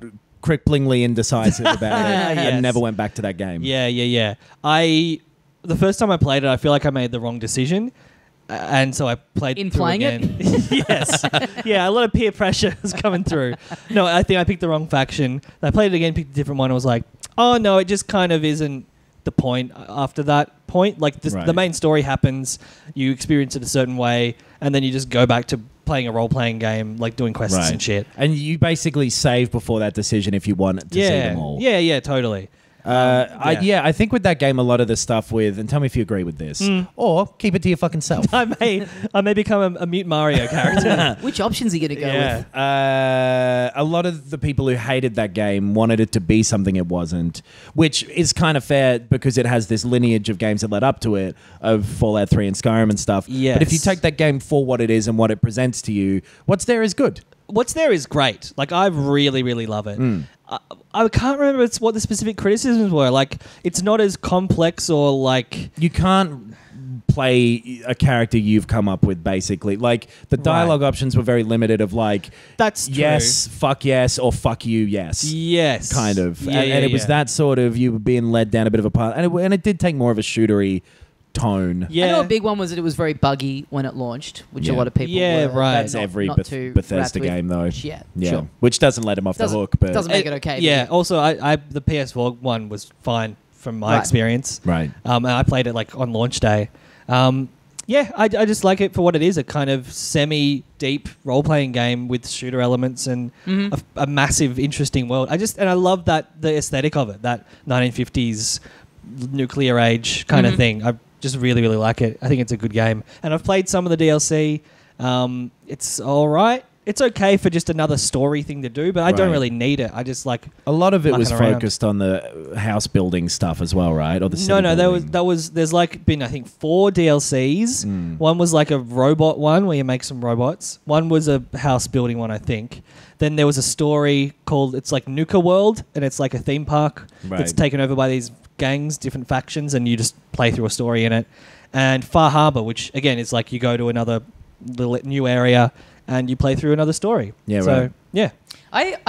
cripplingly indecisive about it, Yes. and never went back to that game. Yeah. The first time I played it, I feel like I made the wrong decision. And so I played in through playing again. it. Yes, yeah, a lot of peer pressure was coming through. No, I think I picked the wrong faction. I played it again, picked a different one. I was like, oh no, it just kind of isn't the point. After that point, like the main story happens, you experience it a certain way, and then you just go back to playing a role-playing game, like doing quests and shit. And you basically save before that decision if you want to see them all. Yeah, totally. I think with that game, a lot of the stuff with, and tell me if you agree with this, or keep it to your fucking self. I may become a mute Mario character. Which options are you going to go with? A lot of the people who hated that game wanted it to be something it wasn't, which is kind of fair because it has this lineage of games that led up to it, of Fallout 3 and Skyrim and stuff. Yes. But if you take that game for what it is and what it presents to you, what's there is good. What's there is great. Like, I really, really love it. I can't remember what the specific criticisms were. Like, it's not as complex or like... You can't play a character you've come up with, basically. Like, the dialogue options were very limited of like... That's true. Yes, or fuck you, yes. Yes. Kind of. And it was that sort of, you were being led down a bit of a path. And it did take more of a shootery tone. I know a big one was that it was very buggy when it launched, which a lot of people were That's every Bethesda game, though. Yeah, sure. Which doesn't let him off the hook. But doesn't make it okay. Yeah, also, the PS4 one was fine from my experience. Right. And I played it like on launch day. I just like it for what it is, a kind of semi-deep role-playing game with shooter elements and a massive, interesting world. I love the aesthetic of it, that 1950s nuclear age kind of thing. I just really, really like it. I think it's a good game. And I've played some of the DLC. It's all right. It's okay for just another story thing to do, but I don't really need it. I just like... A lot of it was around. focused on the house building stuff as well, right? Or the city there's like been, I think, 4 DLCs. One was like a robot one where you make some robots. One was a house building one, I think. Then there was a story called, it's like Nuka World, and it's like a theme park that's taken over by these gangs, different factions, and you just play through a story in it. And Far Harbor, which again is like you go to another little new area and you play through another story. I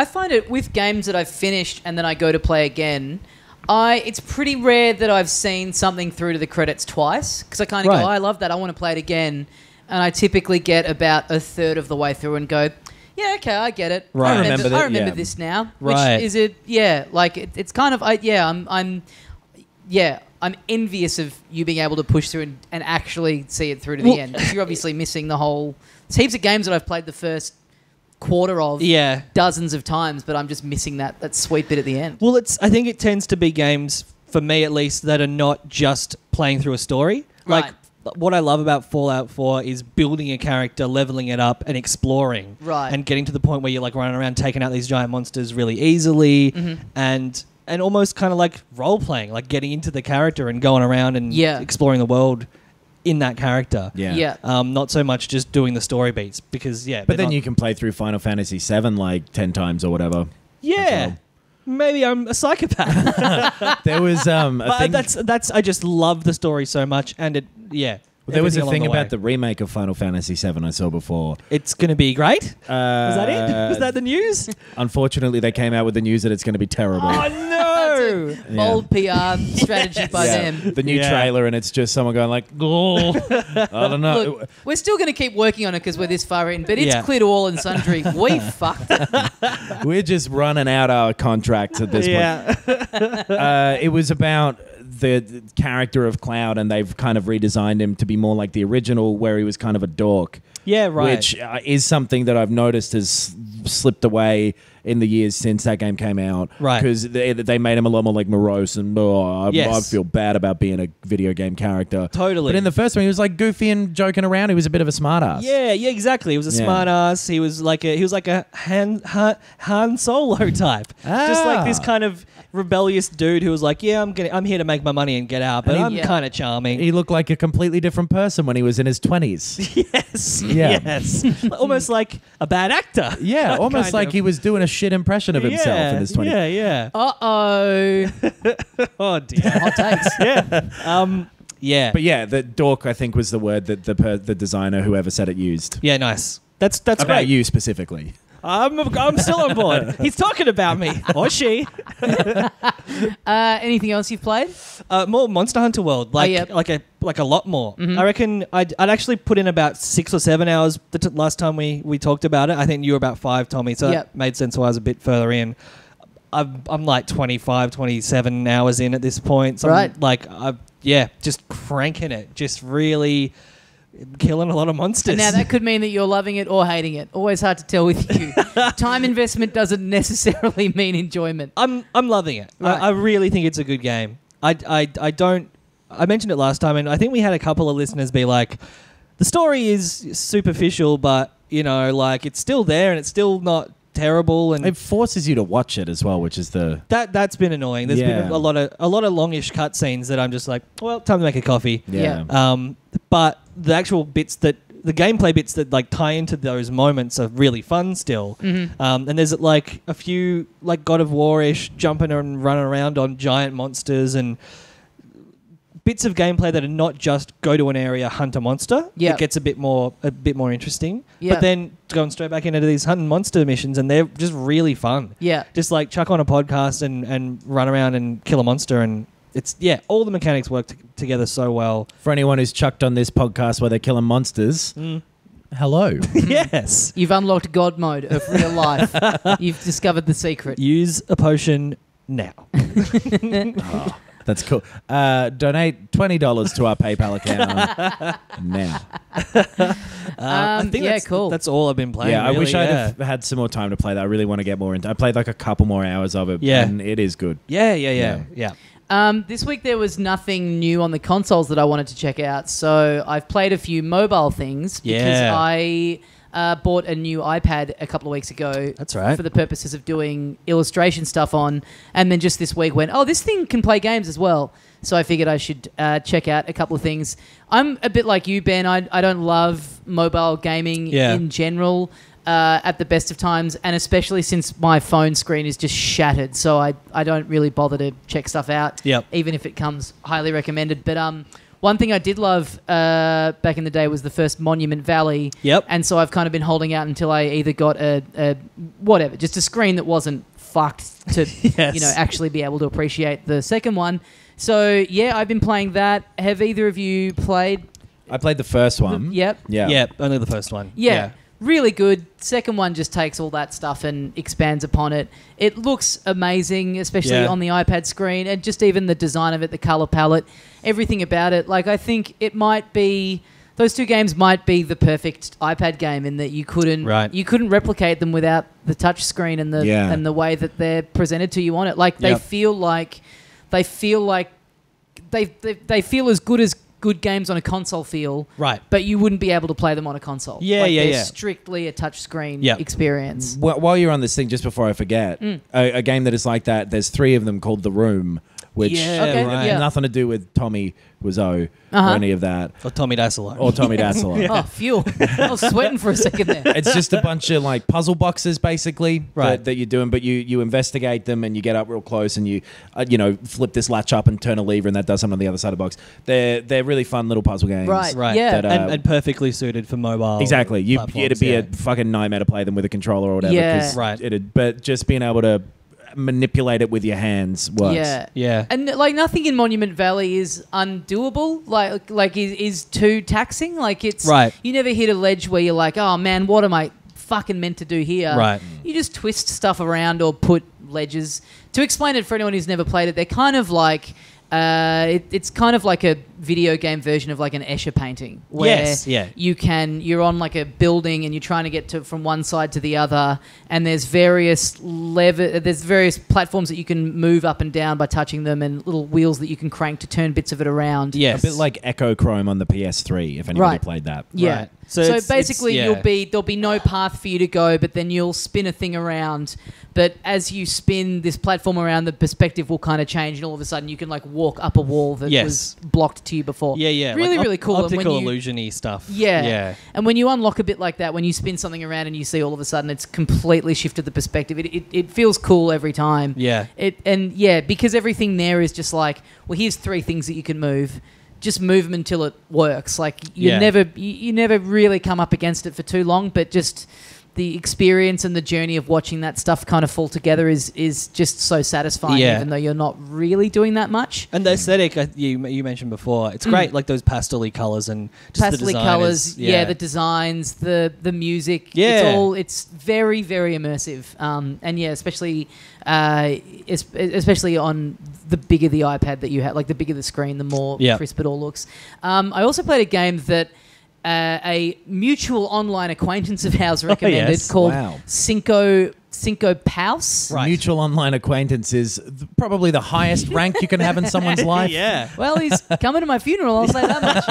find it with games that I've finished and then I go to play again, it's pretty rare that I've seen something through to the credits twice, because I kind of go, I love that, I want to play it again, and I typically get about a third of the way through and go, yeah, okay, I get it. Right. I remember this now. Right. Which is it? Yeah, like it's kind of I'm envious of you being able to push through and actually see it through to the end. Because you're obviously missing the whole... There's heaps of games that I've played the first quarter of dozens of times, but I'm just missing that sweet bit at the end. Well, I think it tends to be games, for me at least, that are not just playing through a story. Right. Like, what I love about Fallout 4 is building a character, leveling it up, and exploring. Right. And getting to the point where you're like running around taking out these giant monsters really easily, and almost kind of like role-playing, like getting into the character and going around and exploring the world in that character. Not so much just doing the story beats, because but then you can play through Final Fantasy 7 like 10 times or whatever. Maybe I'm a psychopath. There was a thing... That's I just love the story so much, and it there was a thing about the the remake of Final Fantasy 7 I saw before. It's going to be great. Was that it? Was that the news? Unfortunately, they came out with the news that it's going to be terrible. Oh no! Bold PR strategy by them. The new trailer, and it's just someone going like, "Oh, I don't know." Look, we're still going to keep working on it because we're this far in, but it's clear to all and sundry we fucked it. We're just running out our contracts at this point. It was about the character of Cloud, and they've kind of redesigned him to be more like the original, where he was kind of a dork. Yeah, right. Which is something that I've noticed has slipped away in the years since that game came out. Right. Because they made him a lot more like morose and I Yes. feel bad about being a video game character. Totally. But in the first one, he was like goofy and joking around. He was a bit of a smartass. Yeah, exactly. He was a smart ass. He was like a Han Solo type. Just like this kind of rebellious dude who was like, yeah, I'm here to make my money and get out, but I'm kind of charming. He looked like a completely different person when he was in his 20s. Yes. Yeah. Yes. Almost like a bad actor. Yeah, almost like he was doing a shit impression of himself in his 20s. Yeah, yeah. Uh-oh. Oh, dear. Hot takes. Yeah. But yeah, the dork, I think, was the word that the designer, whoever said it, used. Yeah, nice. That's About great. you specifically. I'm still on board. He's talking about me. Or she. Anything else you've played? More Monster Hunter World. Like a lot more. I reckon I'd actually put in about 6 or 7 hours the last time we talked about it. I think you were about 5, Tommy, so that made sense why I was a bit further in. I'm like 25, 27 hours in at this point. So right. I'm like, just cranking it. Just really killing a lot of monsters. And now that could mean that you're loving it or hating it. Always hard to tell with you. Time investment doesn't necessarily mean enjoyment. I'm loving it. Right. I really think it's a good game. I mentioned it last time, and I think we had a couple of listeners be like, the story is superficial, but like it's still there and it's still not terrible, and It forces you to watch it as well, which is that's been annoying. There's been a lot of longish cutscenes that I'm just like, well, time to make a coffee. Yeah. But the actual bits the gameplay bits that like tie into those moments are really fun still. And there's like a few like God of War-ish jumping and running around on giant monsters and bits of gameplay that are not just go to an area, hunt a monster. Yeah. It gets a bit more interesting. Yeah. But then going straight back into these hunting monster missions, and they're just really fun. Yeah. Just like chuck on a podcast and run around and kill a monster, and it's all the mechanics work together so well. for anyone who's chucked on this podcast where they're killing monsters. Hello. Yes. You've unlocked God mode of real life. You've discovered the secret. Use a potion now. That's cool. Donate $20 to our PayPal account now. I think cool. that's all I've been playing. Yeah, really, I wish I'd have had some more time to play that. I really want to get more into. I played like a couple more hours of it. Yeah. And it is good. Yeah. This week there was nothing new on the consoles that I wanted to check out, so I've played a few mobile things because I bought a new iPad a couple of weeks ago. That's right. For the purposes of doing illustration stuff on, and then just this week went, oh, this thing can play games as well. So I figured I should check out a couple of things. I'm a bit like you, Ben. I don't love mobile gaming in general. At the best of times, and especially since my phone screen is just shattered, so I don't really bother to check stuff out, even if it comes highly recommended. But one thing I did love back in the day was the first Monument Valley, and so I've kind of been holding out until I either got a just a screen that wasn't fucked to actually be able to appreciate the second one. So yeah, I've been playing that. Have either of you played? I played the first one. Yep. Yeah, only the first one. Yeah. Really good. Second one just takes all that stuff and expands upon it. It looks amazing, especially on the iPad screen, and just even the design of it, the color palette, everything about it. Like, I think it might be, those two games might be the perfect iPad game in that you couldn't replicate them without the touch screen and the way that they're presented to you on it. Like they feel as good as good games on a console feel, right? But you wouldn't be able to play them on a console. They're strictly a touchscreen experience. While you're on this thing, just before I forget, a game that is like that, there's 3 of them called The Room, which has nothing to do with Tommy Wiseau or any of that. Or Tommy Dassler. Oh, phew. I was sweating for a second there. It's just a bunch of like puzzle boxes basically that you're doing, but you investigate them and you get up real close and you flip this latch up and turn a lever and that does something on the other side of the box. They're really fun little puzzle games. Right. Yeah. That, and perfectly suited for mobile. Exactly. It'd be a fucking nightmare to play them with a controller or whatever. Yeah. But just being able to manipulate it with your hands works. Yeah. And like nothing in Monument Valley is undoable. Like is too taxing. Like it's you never hit a ledge where you're like, oh man, what am I fucking meant to do here? Right. You just twist stuff around or put ledges. To explain it for anyone who's never played it, they're kind of like it's kind of like a video game version of like an Escher painting, where you're on like a building and you're trying to get from one side to the other, and there's various platforms that you can move up and down by touching them, and little wheels that you can crank to turn bits of it around. Yes, a bit like Echo Chrome on the PS3. If anybody played that, right. So basically, there'll be no path for you to go, but then you'll spin a thing around. But as you spin this platform around, the perspective will kind of change, and all of a sudden you can like walk up a wall that was blocked to you before. Really, really cool. Optical illusion-y stuff. Yeah. And when you unlock a bit like that, when you spin something around and you see all of a sudden it's completely shifted the perspective, it feels cool every time. Yeah. Because everything there is just like, well, here's 3 things that you can move. Just move them until it works. Like you never really come up against it for too long, but just the experience and the journey of watching that stuff kind of fall together is just so satisfying, even though you're not really doing that much. And the aesthetic you mentioned before, it's great, like those pastel-y colours and just the design colours, the designs, the music. It's very, very immersive. And especially on the bigger the iPad that you have, like the bigger the screen, the more crisp it all looks. I also played a game that a mutual online acquaintance of ours recommended called Cinco Paus. Right. Mutual online acquaintance is probably the highest rank you can have in someone's life. Yeah. Well, he's coming to my funeral, I'll say that much.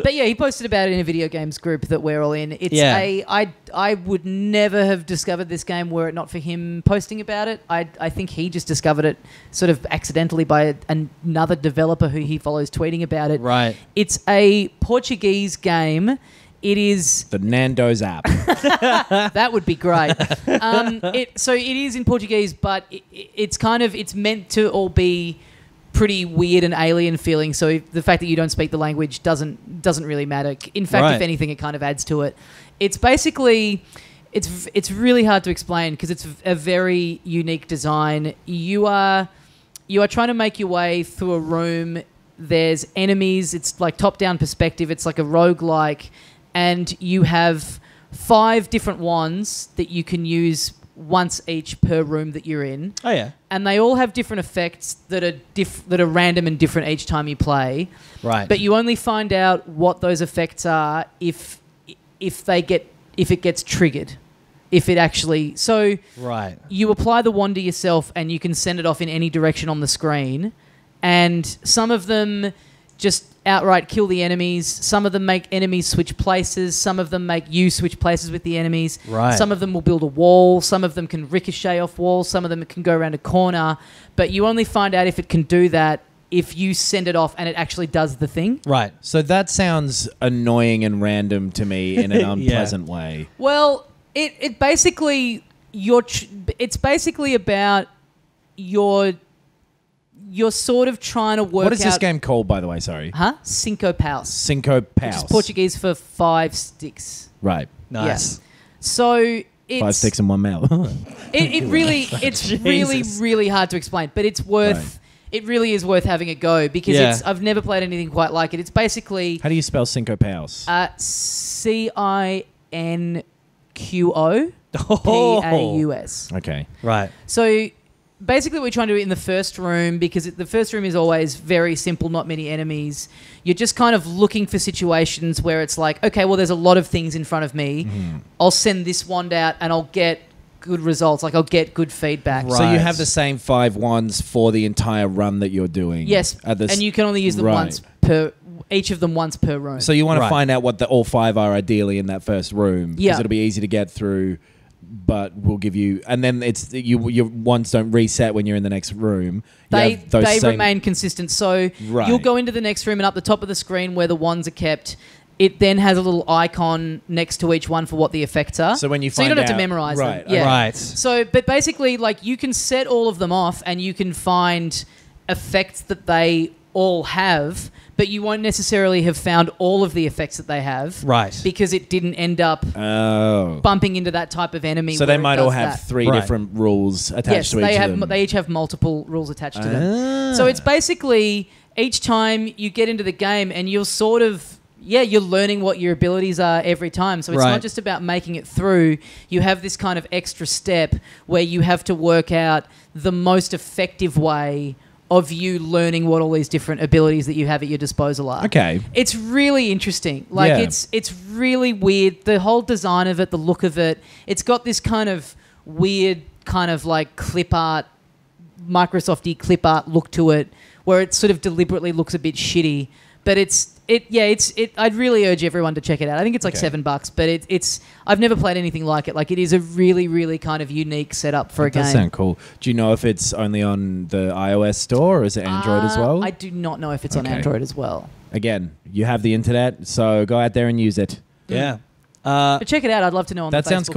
But yeah, he posted about it in a video games group that we're all in. I would never have discovered this game were it not for him posting about it. I think he just discovered it sort of accidentally by another developer who he follows tweeting about it. Right. It's a Portuguese game. It is the Nando's app. That would be great. So it is in Portuguese, but it's meant to all be pretty weird and alien feeling. So the fact that you don't speak the language doesn't really matter. In fact, if anything, it kind of adds to it. It's basically it's really hard to explain because it's a very unique design. You are trying to make your way through a room. There's enemies. It's like top-down perspective. It's like a roguelike. And you have 5 different wands that you can use once each per room that you're in. Oh, yeah. And they all have different effects that are random and different each time you play. Right. But you only find out what those effects are if it gets triggered. If it actually... So right. You apply the wand to yourself and you can send it off in any direction on the screen. And some of them just outright kill the enemies. Some of them make enemies switch places. Some of them make you switch places with the enemies. Right. Some of them will build a wall. Some of them can ricochet off walls. Some of them can go around a corner. But you only find out if it can do that if you send it off and it actually does the thing. Right. So that sounds annoying and random to me in an unpleasant way. Well, it basically... it's basically about you're sort of trying to work out... What is this game called, by the way? Sorry. Huh? Cinco Paus. Cinco Paus. Which is Portuguese for 5 sticks. Right. Nice. Yeah. So it's... 5 sticks and 1 male. It's really hard to explain, but it's worth... Right. It really is worth having a go because I've never played anything quite like it. It's basically... How do you spell Cinco Paus? CINQO-PAUS. Okay. Right. So... Basically, we're trying to do it in the first room because the first room is always very simple, not many enemies. You're just kind of looking for situations where it's like, okay, well, there's a lot of things in front of me. Mm-hmm. I'll send this wand out and I'll get good results. Like, I'll get good feedback. Right. So you have the same 5 wands for the entire run that you're doing? Yes, and you can only use them once per... Each of them once per room. So you want to find out what all 5 are ideally in that first room. Because it'll be easy to get through... But we'll give you, and then it's your wands don't reset when you're in the next room. They remain consistent. So you'll go into the next room, and up the top of the screen where the wands are kept, it then has a little icon next to each one for what the effects are. So when you don't have to memorize them. Yeah. Right. So, but basically, like you can set all of them off, and you can find effects that they all have. But you won't necessarily have found all of the effects that they have. Right. Because it didn't end up bumping into that type of enemy. So they might all have 3 different rules attached to each of them. They each have multiple rules attached to them. So it's basically each time you get into the game and you're sort of... Yeah, you're learning what your abilities are every time. So it's not just about making it through. You have this kind of extra step where you have to work out the most effective way of you learning what all these different abilities that you have at your disposal are. Okay. It's really interesting. Like, Yeah. it's really weird. The whole design of it, the look of it, it's got this kind of weird kind of like clip art, Microsoft-y clip art look to it, where it sort of deliberately looks a bit shitty. But I'd really urge everyone to check it out. I think it's like $7, but it's I've never played anything like it. Like, it is a really, really kind of unique setup for a game. That sounds cool. Do you know if it's only on the iOS store or is it Android as well? I do not know if it's on Android as well. Again, you have the internet, so go out there and use it. Yeah. But check it out. I'd love to know on That the sounds Facebooks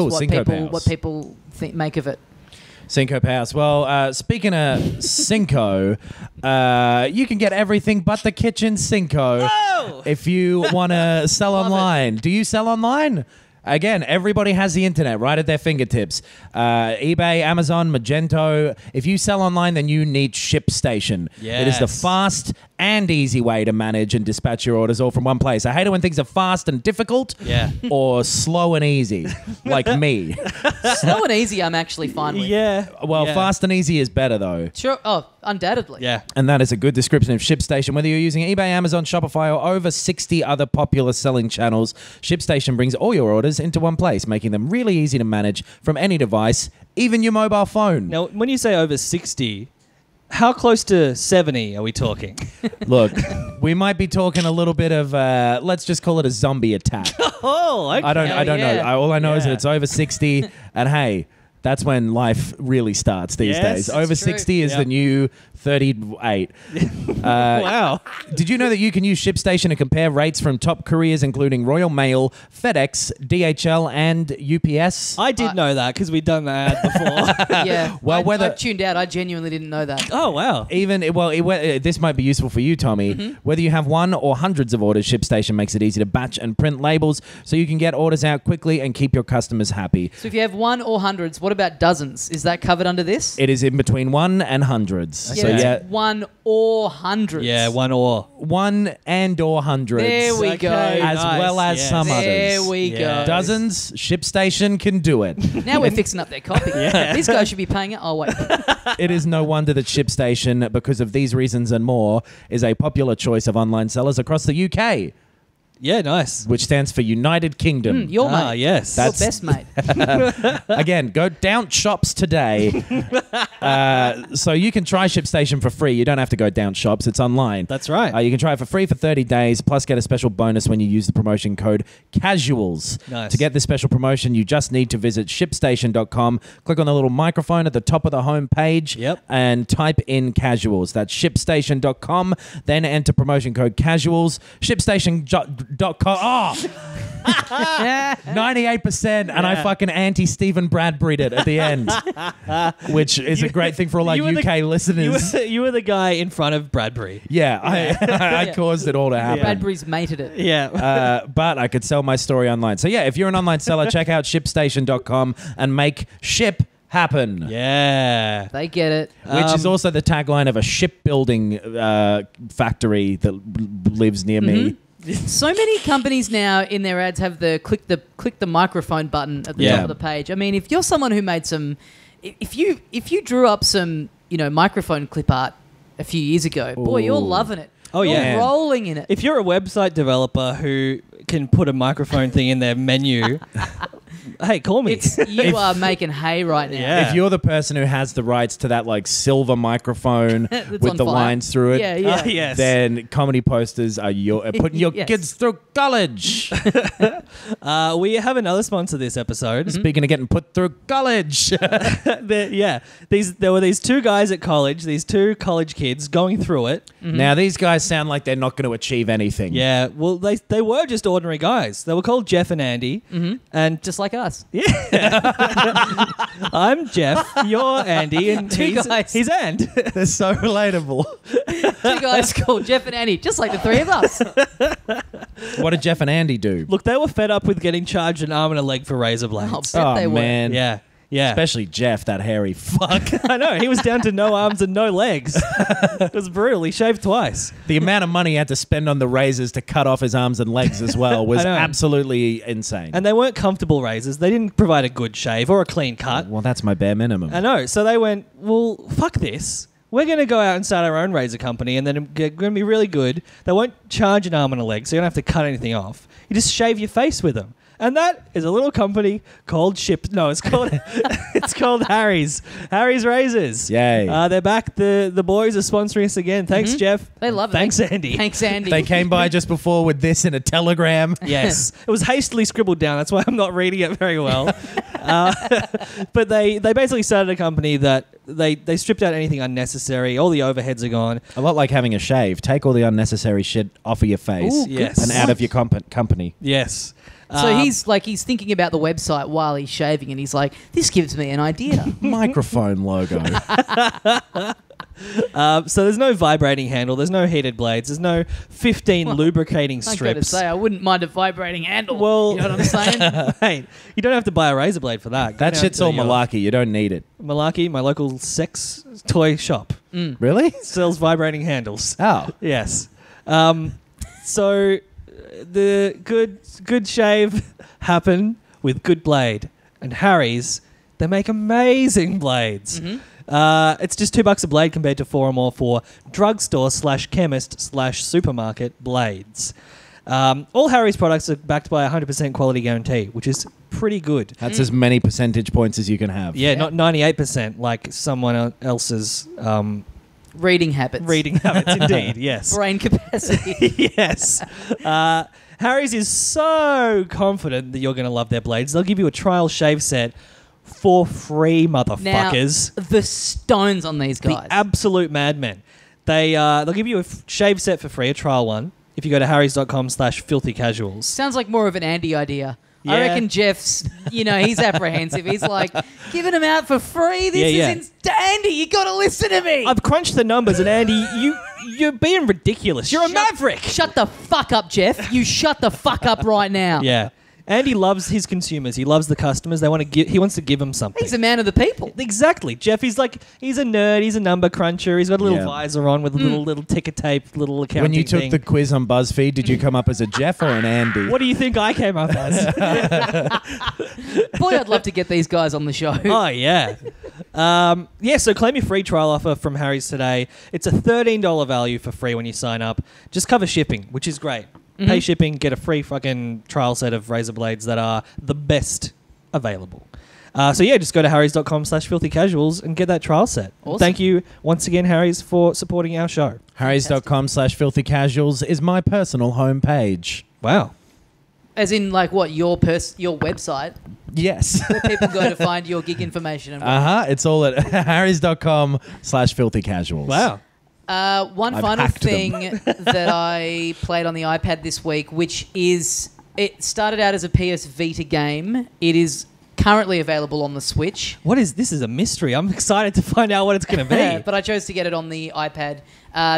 cool. what people make of it. Cinco House. Well, speaking of Cinco, you can get everything but the kitchen Cinco if you want to sell online. Do you sell online? Again, everybody has the internet right at their fingertips. eBay, Amazon, Magento. If you sell online, then you need ShipStation. It is the fast and easy way to manage and dispatch your orders all from one place. I hate it when things are fast and difficult or slow and easy, like me. Slow and easy I'm actually fine with. Yeah. Well, fast and easy is better, though. Sure. Oh, undoubtedly. Yeah. And that is a good description of ShipStation. Whether you're using eBay, Amazon, Shopify, or over 60 other popular selling channels, ShipStation brings all your orders into one place, making them really easy to manage from any device, even your mobile phone. Now, when you say over 60, how close to 70 are we talking? Look, we might be talking a little bit of, let's just call it a zombie attack. Oh, okay. I don't know. All I know is that it's over 60, and hey, that's when life really starts these days. Over true. 60 is the new 38. Wow. Did you know that you can use ShipStation to compare rates from top couriers, including Royal Mail, FedEx, DHL, and UPS? I did know that because we'd done that before. Yeah. Well, I tuned out. I genuinely didn't know that. Oh, wow. This might be useful for you, Tommy. Whether you have one or hundreds of orders, ShipStation makes it easy to batch and print labels so you can get orders out quickly and keep your customers happy. So if you have one or hundreds, what about dozens? Is that covered under this? It is in between one and hundreds. Yeah, So it's one or hundreds. Yeah, one or. one and or hundreds. There we go. As well as some others. There we Yes. go. Dozens, ShipStation can do it. Now we're fixing up their copy. These guys should be paying it. Oh, wait. It is no wonder that ShipStation, because of these reasons and more, is a popular choice of online sellers across the UK, Yeah, nice. which stands for United Kingdom. Your mate. Yes. Your best mate. Again, go down shops today. So you can try ShipStation for free. You don't have to go down shops. It's online. That's right. You can try it for free for 30 days, plus get a special bonus when you use the promotion code CASUALS. Nice. To get this special promotion, you just need to visit ShipStation.com, click on the little microphone at the top of the home page, and type in CASUALS. That's ShipStation.com, then enter promotion code CASUALS. ShipStation.com. Oh! 98%, and I fucking anti-Stephen Bradbury'd it at the end, which is a great thing for all our UK listeners. You were the guy in front of Bradbury. Yeah, I caused it all to happen. Bradbury's mated it. Yeah. But I could sell my story online. So yeah, if you're an online seller, check out ShipStation.com and make ship happen. Yeah. They get it. Which is also the tagline of a shipbuilding factory that lives near me. So many companies now in their ads have the click the microphone button at the top of the page. I mean, if you're someone who made some, if you drew up some, microphone clip art a few years ago, boy, you're loving it. Oh, you're yeah. rolling in it. If you're a website developer who can put a microphone thing in their menu, hey, call me. You are making hay right now. Yeah. If you're the person who has the rights to that like silver microphone with on the fire. lines through it, Yeah. Yes. then Comedy Posters are putting your Yes. kids through college. We have another sponsor this episode. Speaking of getting put through college. There were these two guys at college, these two college kids going through it. Now, these guys sound like they're not going to achieve anything. Yeah, well, they were just ordinary guys. They were called Jeff and Andy. And Just like us. I'm Jeff, you're Andy, and Two guys. he's And. They're so relatable. Two guys called Jeff and Andy, just like the three of us. What did Jeff and Andy do? Look, they were fed up with getting charged an arm and a leg for razor blades. Bet they were. man. Yeah. Yeah. Especially Jeff, that hairy fuck. I know. He was down to no arms and no legs. It was brutal. He shaved twice. The amount of money he had to spend on the razors to cut off his arms and legs as well was I know. absolutely insane. And they weren't comfortable razors. They didn't provide a good shave or a clean cut. Well, that's my bare minimum. I know. So they went, well, fuck this. we're going to go out and start our own razor company, and then we're going to be really good. They won't charge an arm and a leg, so you don't have to cut anything off. You just shave your face with them. And that is a little company called it's called Harry's Razors. Yay. They're back. The boys are sponsoring us again. Thanks, Jeff. They love it. Thanks, Andy. Thanks, Andy. They came by just before with this in a telegram. Yes. It was hastily scribbled down. That's why I'm not reading it very well. But they basically started a company that they stripped out anything unnecessary. All the overheads are gone. A lot like having a shave. Take all the unnecessary shit off of your face. Ooh, yes. And out of your company. Yes. So he's thinking about the website while he's shaving, and he's like, "This gives me an idea." Microphone logo. So there's no vibrating handle. There's no heated blades. There's no 15 lubricating I got to strips. say, I wouldn't mind a vibrating handle. Well, you know what I'm saying? Mate, you don't have to buy a razor blade for that. Go That down shit's to all your malarkey. You don't need it. Malarkey, my local sex toy shop, Really? sells vibrating handles. Oh. Yes. So the good shave happened with good blade. And Harry's, they make amazing blades. It's just $2 a blade compared to 4 or more for drugstore/chemist/supermarket blades. All Harry's products are backed by a 100% quality guarantee, which is pretty good. That's as many percentage points as you can have. Yeah, not 98% like someone else's Reading habits. reading habits. Indeed, yes. Brain capacity. Yes. Harry's is so confident that you're going to love their blades. They'll give you a trial shave set for free, motherfuckers. Now, the stones on these guys. The absolute madmen. They'll give you a shave set for free, a trial one, if you go to harrys.com/filthycasuals. Sounds like more of an Andy idea. Yeah. I reckon Jeff's, he's apprehensive. He's like, giving them out for free? This is Andy, you got to listen to me. I've crunched the numbers, and Andy, you're being ridiculous. You're a maverick. Shut the fuck up, Jeff. You shut the fuck up right now. Yeah. Andy loves his consumers. He loves the customers. He wants to give them something. He's a man of the people. Exactly. Jeff, he's a nerd. He's a number cruncher. He's got a little visor on with a little ticker tape, little accounting When you took thing. the quiz on BuzzFeed, did you come up as a Jeff or an Andy? What do you think I came up as? Boy, I'd love to get these guys on the show. Oh, yeah. So claim your free trial offer from Harry's today. It's a $13 value for free when you sign up. Just cover shipping, which is great. Pay shipping, get a free fucking trial set of razor blades that are the best available. Just go to harrys.com/filthycasuals and get that trial set. Awesome. Thank you once again, Harry's, for supporting our show. harrys.com/filthycasuals is my personal homepage. Wow. As in, like, what, your website, Yes. where people go to find your gig information. And It's all at harrys.com/filthycasuals. Wow. One I've final hacked them. thing that I played on the iPad this week, which is, it started out as a PS Vita game. It is currently available on the Switch. This is a mystery. I'm excited to find out what it's going to be. But I chose to get it on the iPad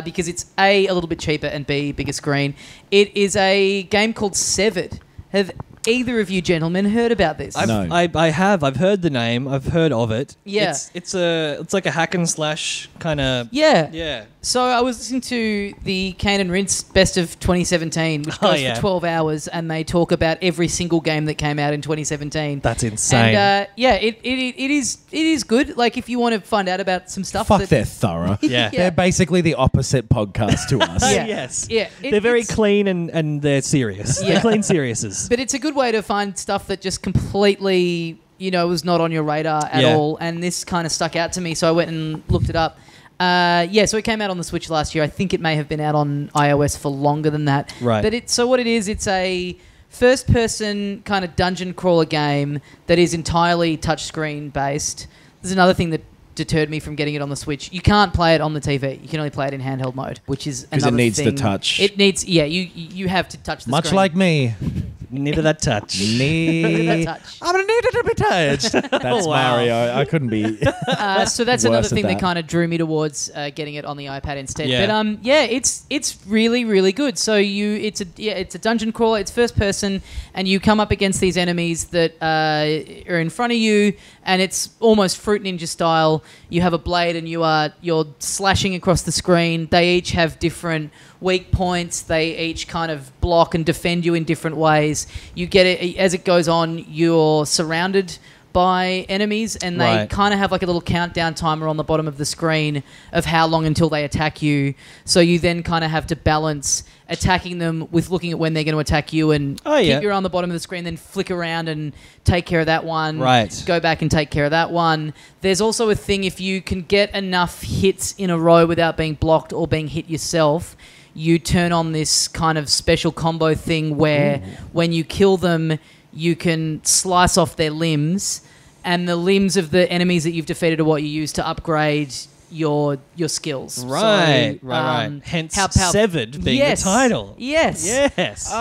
because it's A, a little bit cheaper, and B, bigger screen. It is a game called Civet. Have either of you gentlemen heard about this? No. I have. I've heard the name. I've heard of it. Yeah. It's like a hack and slash kind of. Yeah. Yeah. So I was listening to the Kane and Rince Best of 2017, which goes for 12 hours, and they talk about every single game that came out in 2017. That's insane. And it is good. Like, if you want to find out about some stuff. They're thorough. Yeah. They're basically the opposite podcast to us. Yeah. Yes. Yeah. They're very clean and they're serious. Yeah. They're clean seriouses. But it's a good way to find stuff that just completely, was not on your radar at all. And this kind of stuck out to me, so I went and looked it up. So it came out on the Switch last year. I think it may have been out on iOS for longer than that. Right. But it's a first-person kind of dungeon crawler game that is entirely touchscreen based. There's another thing that deterred me from getting it on the Switch. You can't play it on the TV. You can only play it in handheld mode, which is another thing. Because it needs the touch. It needs, you have to touch the Much screen. like me. Needed that touch. That touch. I'm going to need it to be touched. That's Wow. Mario. I couldn't be. So that's another Worse at thing that that. kind of drew me towards getting it on the iPad instead. Yeah. But it's really, really good. So it's a dungeon crawler. It's first person, and you come up against these enemies that are in front of you, and it's almost Fruit Ninja style. You have a blade, and you're slashing across the screen. They each have different weak points. They each kind of block and defend you in different ways. You get it as it goes on. You're surrounded by enemies, and they kind of have like a little countdown timer on the bottom of the screen of how long until they attack you. So you then kind of have to balance attacking them with looking at when they're going to attack you, and keep your eye on the bottom of the screen, then flick around and take care of that one. Right. Go back and take care of that one. There's also a thing, if you can get enough hits in a row without being blocked or being hit yourself, you turn on this kind of special combo thing where when you kill them, you can slice off their limbs, and the limbs of the enemies that you've defeated are what you use to upgrade your skills. Right, so, right. Hence, Civet being the title. Yes. Yes. Oh.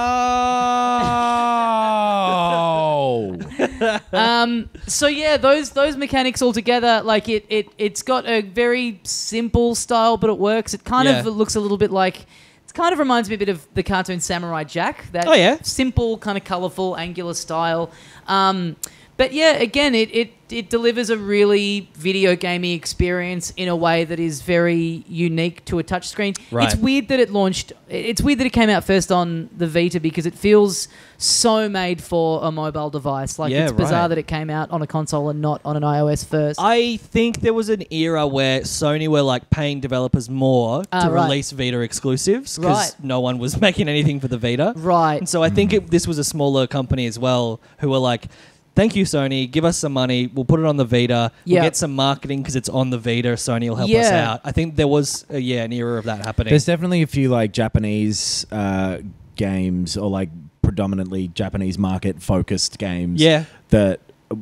So yeah, those mechanics all together, like it's got a very simple style, but it works. It kind of looks a little bit like. Kind of reminds me a bit of the cartoon Samurai Jack. That simple, kind of colourful, angular style. But yeah, again, it delivers a really video gamey experience in a way that is very unique to a touchscreen. Right. It's weird that it launched. It's weird that it came out first on the Vita because it feels so made for a mobile device. Like it's bizarre that it came out on a console and not on an iOS first. I think there was an era where Sony were like paying developers more to release Vita exclusives because no one was making anything for the Vita. Right. And so I think this was a smaller company as well who were like, thank you, Sony. Give us some money. We'll put it on the Vita. We'll get some marketing because it's on the Vita. Sony will help us out. I think there was, an era of that happening. There's definitely a few like Japanese games or like predominantly Japanese market-focused games that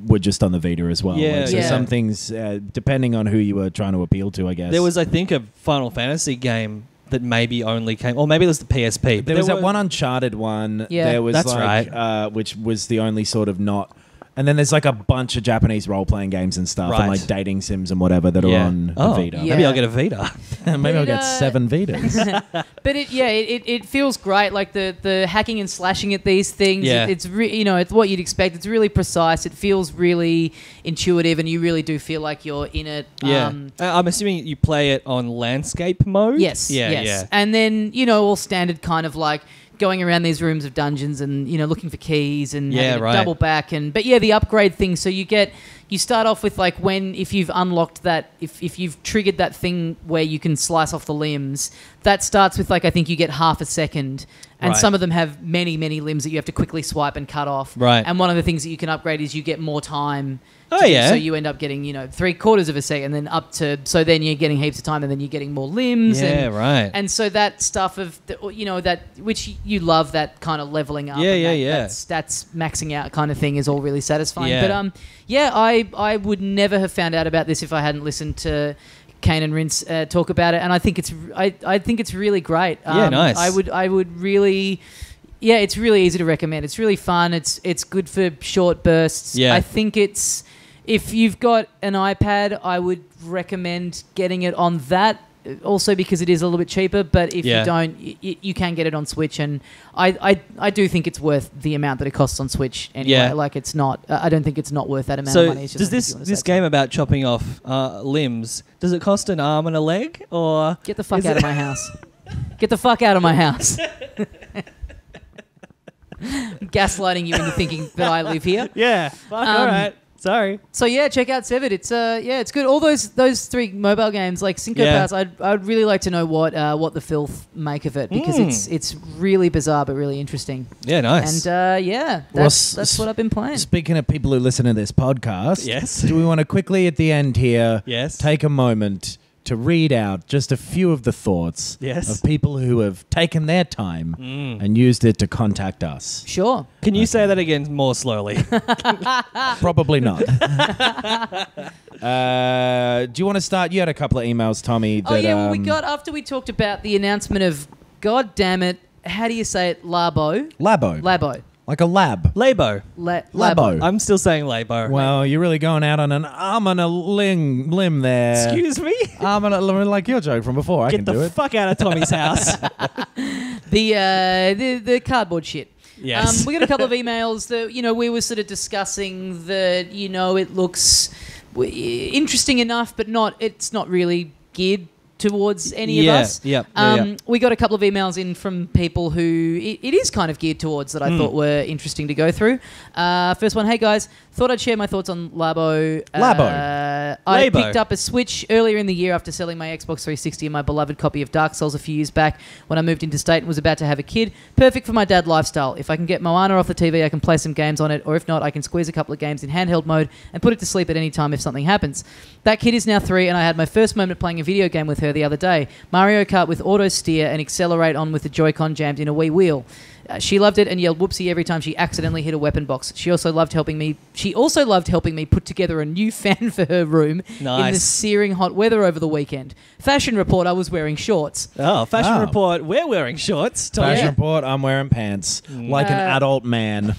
were just on the Vita as well. Yeah, so some things, depending on who you were trying to appeal to, I guess. There was, I think, a Final Fantasy game that maybe only came, or maybe it was the PSP. There was that one Uncharted one. Yeah, there was that's right. Which was the only sort of not... And then there's like a bunch of Japanese role-playing games and stuff and like dating sims and whatever that are on the Vita. Maybe I'll get a Vita. Maybe I'll get 7 Vitas. But it feels great. Like the hacking and slashing at these things, it's it's what you'd expect. It's really precise. It feels really intuitive, and you really do feel like you're in it. Yeah. I'm assuming you play it on landscape mode? Yes. Yeah. And then, all standard kind of like going around these rooms of dungeons and, looking for keys and having to double back. But the upgrade thing. So you start off with like if you've unlocked that, if you've triggered that thing where you can slice off the limbs, that starts with like, I think you get half a second. And some of them have many, many limbs that you have to quickly swipe and cut off. Right. And one of the things that you can upgrade is you get more time. So you end up getting, 3/4 of a second, and then up to, so then you're getting heaps of time, and then you're getting more limbs. And so that stuff of, that, which you love, that kind of leveling up. That stats maxing out kind of thing is all really satisfying. Yeah. But I would never have found out about this if I hadn't listened to Kane and Rince talk about it, and I think it's really great. Nice. I would really. Yeah, it's really easy to recommend. It's really fun. It's good for short bursts. Yeah. I think if you've got an iPad, I would recommend getting it on that. Also because it is a little bit cheaper, but if you don't, you can get it on Switch, and I do think it's worth the amount that it costs on Switch anyway. Yeah. Like it's not. I don't think it's not worth that amount of money. It's just does this game about chopping off limbs? Does it cost an arm and a leg, or get the fuck out of my house? Get the fuck out of my house. Gaslighting you into thinking that I live here. Yeah. Fuck, all right. Sorry. So check out Civet. It's it's good. All those 3 mobile games like Syncopass. I'd really like to know what the filth make of it, because it's really bizarre but really interesting. Yeah, nice. And that's what I've been playing. Speaking of people who listen to this podcast, do we want to quickly at the end here take a moment to read out just a few of the thoughts of people who have taken their time and used it to contact us? Sure. Can you say that again more slowly? Probably not. Do you want to start? You had a couple of emails, Tommy. That, we got, after we talked about the announcement of, God damn it, how do you say it? Labo. Like a lab. Labo. Labo. I'm still saying Labo. Well, you're really going out on an arm and a limb there. Excuse me? Arm and a limb, like your joke from before. I can do it. Get the fuck out of Tommy's house. The cardboard shit. Yes. We got a couple of emails that, we were sort of discussing that, it looks interesting enough, but it's not really geared towards any of us. We got a couple of emails in from people who it is kind of geared towards that I thought were interesting to go through. First one, hey guys, thought I'd share my thoughts on Labo. I picked up a Switch earlier in the year after selling my Xbox 360 and my beloved copy of Dark Souls a few years back when I moved into state and was about to have a kid. Perfect for my dad lifestyle. If I can get Moana off the TV, I can play some games on it, or if not, I can squeeze a couple of games in handheld mode and put it to sleep at any time if something happens. That kid is now 3 and I had my first moment playing a video game with her the other day. Mario Kart with auto steer and accelerate on with the Joy-Con jammed in a Wii wheel. She loved it and yelled whoopsie every time she accidentally hit a weapon box. She also loved helping me put together a new fan for her room in the searing hot weather over the weekend. Fashion report, I was wearing shorts. Oh, fashion report, we're wearing shorts. Fashion report, I'm wearing pants. Like an adult man.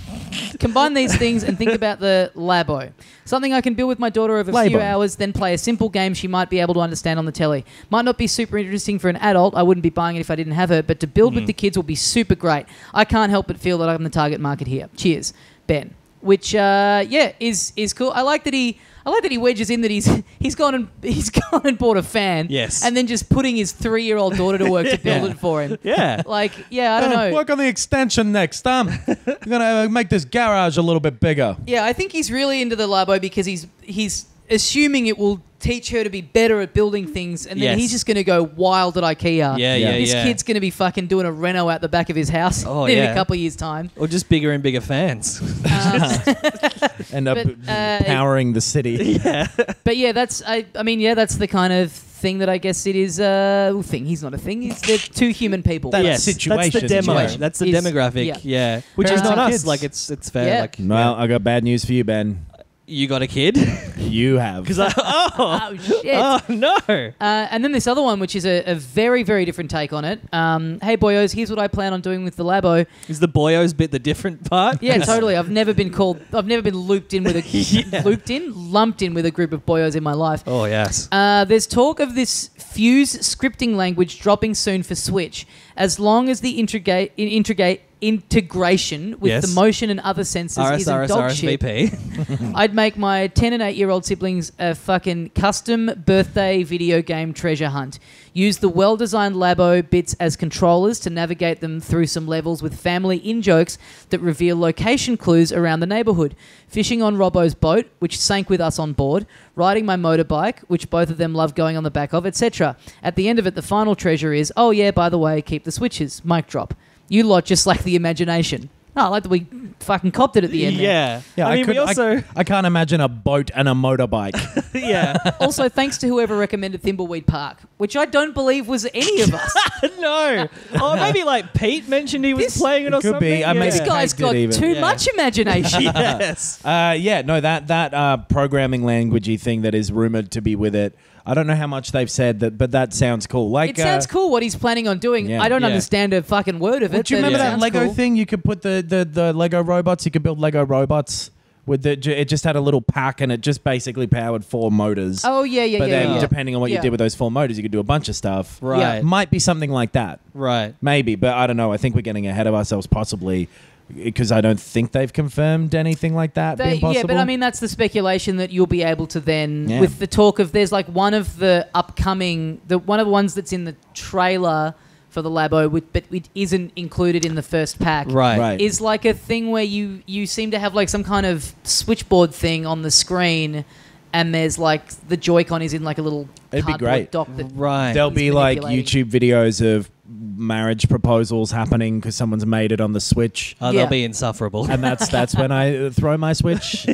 Combine these things and think about the Labo. Something I can build with my daughter over a few hours, then play a simple game she might be able to understand on the telly. Might not be super interesting for an adult. I wouldn't be buying it if I didn't have her, but to build with the kids will be super great. I can't help but feel that I'm the target market here. Cheers, Ben. Which, is cool. I like that he wedges in that he's gone and bought a fan. Yes. And then just putting his 3-year-old daughter to work to build it for him. Yeah. I don't know. Work on the extension next. I'm gonna make this garage a little bit bigger. Yeah, I think he's really into the Labo because he's assuming it will teach her to be better at building things, and then he's just going to go wild at IKEA. This kid's going to be fucking doing a reno out the back of his house in a couple of years' time. Or just bigger and bigger fans. End up powering the city. Yeah. But yeah, that's the kind of thing that I guess it is. He's not a thing. They're two human people. Situation. That's the demo. That's the demographic. Yeah. Which is not us. Kids. Like it's fair. Yeah. Like, well, I got bad news for you, Ben. You got a kid? You have. Because Oh shit! Oh no! And then this other one, which is a very, very different take on it. Hey boyos, here's what I plan on doing with the Labo. Is the boyos bit the different part? Yeah, totally. I've never been looped in with a lumped in with a group of boyos in my life. Oh yes. There's talk of this Fuse scripting language dropping soon for Switch, as long as the integration with the motion and other sensors isn't dog shit. I'd make my 10 and 8-year-old siblings a fucking custom birthday video game treasure hunt. Use the well-designed Labo bits as controllers to navigate them through some levels with family in-jokes that reveal location clues around the neighbourhood. Fishing on Robbo's boat, which sank with us on board. Riding my motorbike, which both of them love going on the back of, etc. At the end of it, the final treasure is, oh yeah, by the way, keep the switches. Mic drop. You lot just like the imagination. Oh, I like that we fucking copped it at the end. Yeah. I can't imagine a boat and a motorbike. Yeah. Also, thanks to whoever recommended Thimbleweed Park, which I don't believe was any of us. No. Oh, maybe like Pete mentioned he was playing it or something. Could be. This guy's got too much imagination. Yes. That programming languagey thing that is rumored to be with it. I don't know how much they've said that, but that sounds cool. Like it sounds cool what he's planning on doing. Yeah. I don't understand a fucking word of it. Do you remember that Lego cool. thing? You could put the Lego robots. You could build Lego robots with it just had a little pack and it just basically powered 4 motors. Oh yeah. But then depending on what you did with those 4 motors, you could do a bunch of stuff. Right. Yeah. Might be something like that. Right. Maybe, but I don't know. I think we're getting ahead of ourselves possibly. Because I don't think they've confirmed anything like that being possible. Yeah, but I mean, that's the speculation that you'll be able to then, with the talk of, there's like one of the upcoming, one of the ones that's in the trailer for the Labo, but it isn't included in the first pack. Right. Is like a thing where you seem to have like some kind of switchboard thing on the screen, and there's like the Joy-Con is in like a little cardboard dock. There'll be like YouTube videos of marriage proposals happening because someone's made it on the Switch. Oh, they'll be insufferable. And that's when I throw my Switch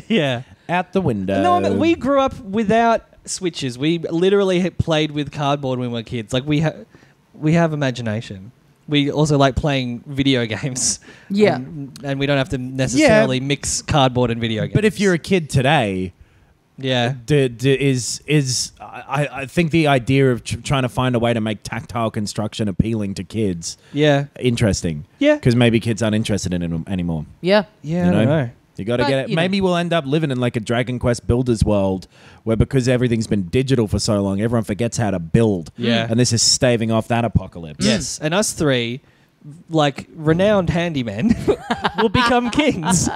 out the window. No, I mean, we grew up without Switches. We literally played with cardboard when we were kids. Like we have imagination. We also like playing video games. Yeah. And we don't have to necessarily mix cardboard and video games. But if you're a kid today... Yeah, I think the idea of trying to find a way to make tactile construction appealing to kids, interesting. Yeah, because maybe kids aren't interested in it anymore. Yeah, I don't know. You got to get it. Maybe we'll end up living in like a Dragon Quest Builders world where because everything's been digital for so long, everyone forgets how to build. Yeah, and this is staving off that apocalypse. Yes, and us three like renowned handymen will become kings.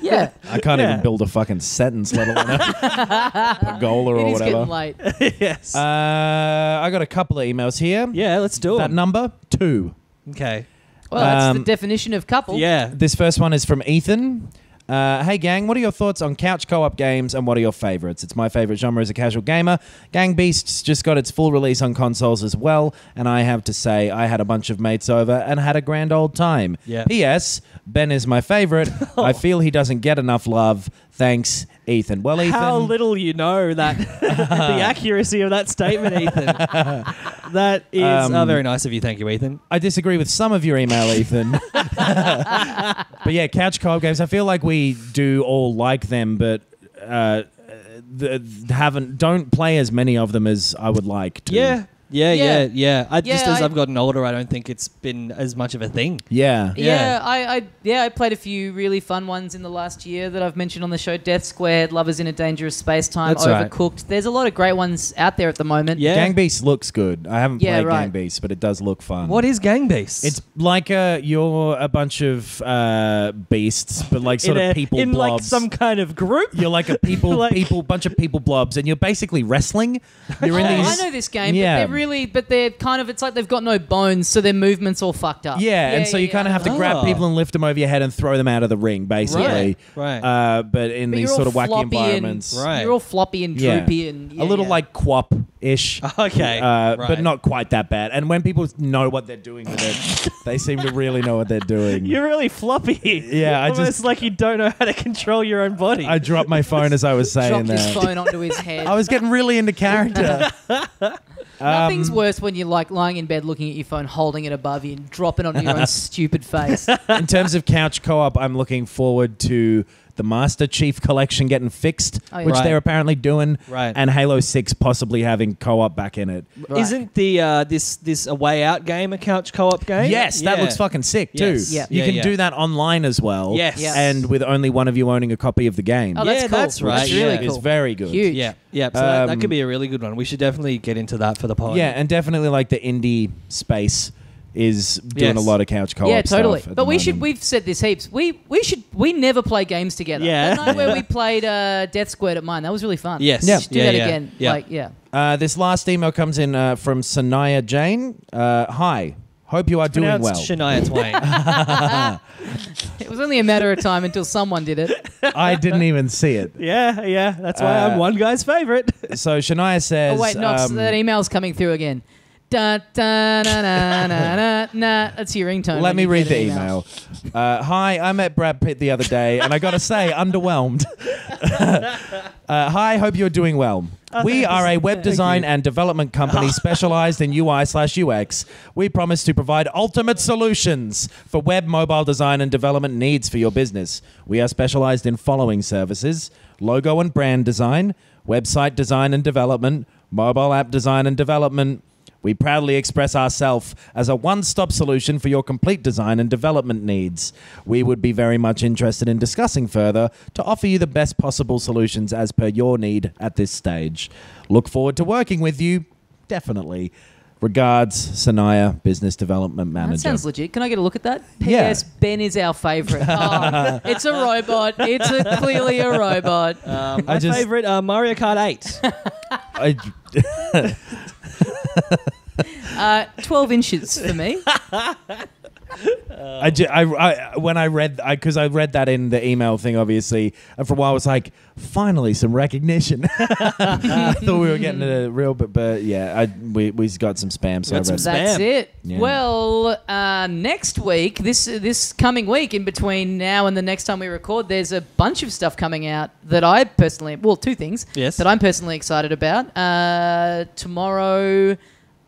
Yeah. I can't even build a fucking sentence, let alone a pergola or It is whatever. getting late. Yes. I got a couple of emails here. Yeah, let's do That it. number 2. Okay. Well, that's the definition of couple. Yeah. This first one is from Ethan. Hey gang, what are your thoughts on couch co-op games and what are your favorites? It's my favorite genre as a casual gamer. Gang Beasts just got its full release on consoles as well, and I have to say I had a bunch of mates over and had a grand old time. Yeah. P.S. Ben is my favorite. I feel he doesn't get enough love. Thanks, Ethan. Well, Ethan, How little you know that the accuracy of that statement, Ethan. That is very nice of you. Thank you, Ethan. I disagree with some of your email, Ethan. But yeah, couch co-op games. I feel like we do all like them, but don't play as many of them as I would like to. Yeah. Yeah. I've gotten older, I don't think it's been as much of a thing. Yeah. I played a few really fun ones in the last year that I've mentioned on the show. Death Squared, Lovers in a Dangerous Space Time, That's right. Overcooked. There's a lot of great ones out there at the moment. Yeah. Gang Beasts looks good. I haven't Yeah, played right. Gang Beasts, but it does look fun. What is Gang Beasts? It's like you're a bunch of beasts, but like sort of people in blobs. like some kind of group. You're like a bunch of people blobs, and you're basically wrestling. You're in these. I know this game, Yeah. but they're kind of, it's like they've got no bones, so their movement's all fucked up. Yeah, and so you kind of have to grab people and lift them over your head and throw them out of the ring, basically. Right. But in But these you're sort all of wacky floppy environments. Right. You're all floppy and droopy and a little like Quap-ish. Okay, But right. not quite that bad. And when people know what they're doing with it, they seem to really know what they're doing. You're really floppy. Yeah, Almost like you don't know how to control your own body. I dropped my phone as I was saying dropped his that. phone onto his head. I was getting really into character. Nothing's worse when you're like lying in bed looking at your phone, holding it above you and dropping onto your own stupid face. In terms of couch co-op, I'm looking forward to the Master Chief Collection getting fixed, Oh, yeah. which Right. they're apparently doing, Right. and Halo 6 possibly having co-op back in it. Right. Isn't the this A Way Out game a couch co-op game? Yes, that Yeah. looks fucking sick too. Yes. Yeah. You Yeah, can yeah. do that online as well. Yes. Yeah. And with only one of you owning a copy of the game. Oh, that's Yeah, cool. that's right, That's really yeah. cool. It's very good. Huge. Yeah, yeah. So that could be a really good one. We should definitely get into that for the pod. Yeah, and definitely like the indie space is doing Yes. a lot of couch co-op Yeah, totally. stuff at But the we should. moment. We've said this heaps. We never play games together. Yeah. The night where we played Death Squared at mine, that was really fun. Yes. Yeah. We should do Yeah, that yeah. again. Yeah. Like, yeah. This last email comes in from Sanaya Jane. Hi. Hope you are doing well. Pronounced Shania Twain. It was only a matter of time until someone did it. I didn't even see it. yeah. That's why I'm one guy's favorite. So Shania says... Oh wait, no, that email's coming through again. Da, da, na, na, na, na, na. That's your ringtone. Let when me you read get the an email. Hi, I met Brad Pitt the other day, and I got to say, underwhelmed. Hi, hope you're doing well. We are a web design and development company specialized in UI/UX. We promise to provide ultimate solutions for web, mobile design and development needs for your business. We are specialized in following services: logo and brand design, website design and development, mobile app design and development. We proudly express ourselves as a one-stop solution for your complete design and development needs. We would be very much interested in discussing further to offer you the best possible solutions as per your need at this stage. Look forward to working with you, definitely. Regards, Sanaya, Business Development Manager. That sounds legit. Can I get a look at that? Yeah. P.S. Ben is our favourite. Oh, it's a robot. It's clearly a robot. My favorite, Mario Kart 8. 12 inches for me. When I read, because I read that in the email thing, obviously, and for a while I was like, finally some recognition. I thought we were getting a real, but yeah, we got some spam, so I read some it. That's it. Yeah. Well, next week, this coming week, in between now and the next time we record, there's a bunch of stuff coming out that I personally, well, two things Yes. that I'm personally excited about. Tomorrow,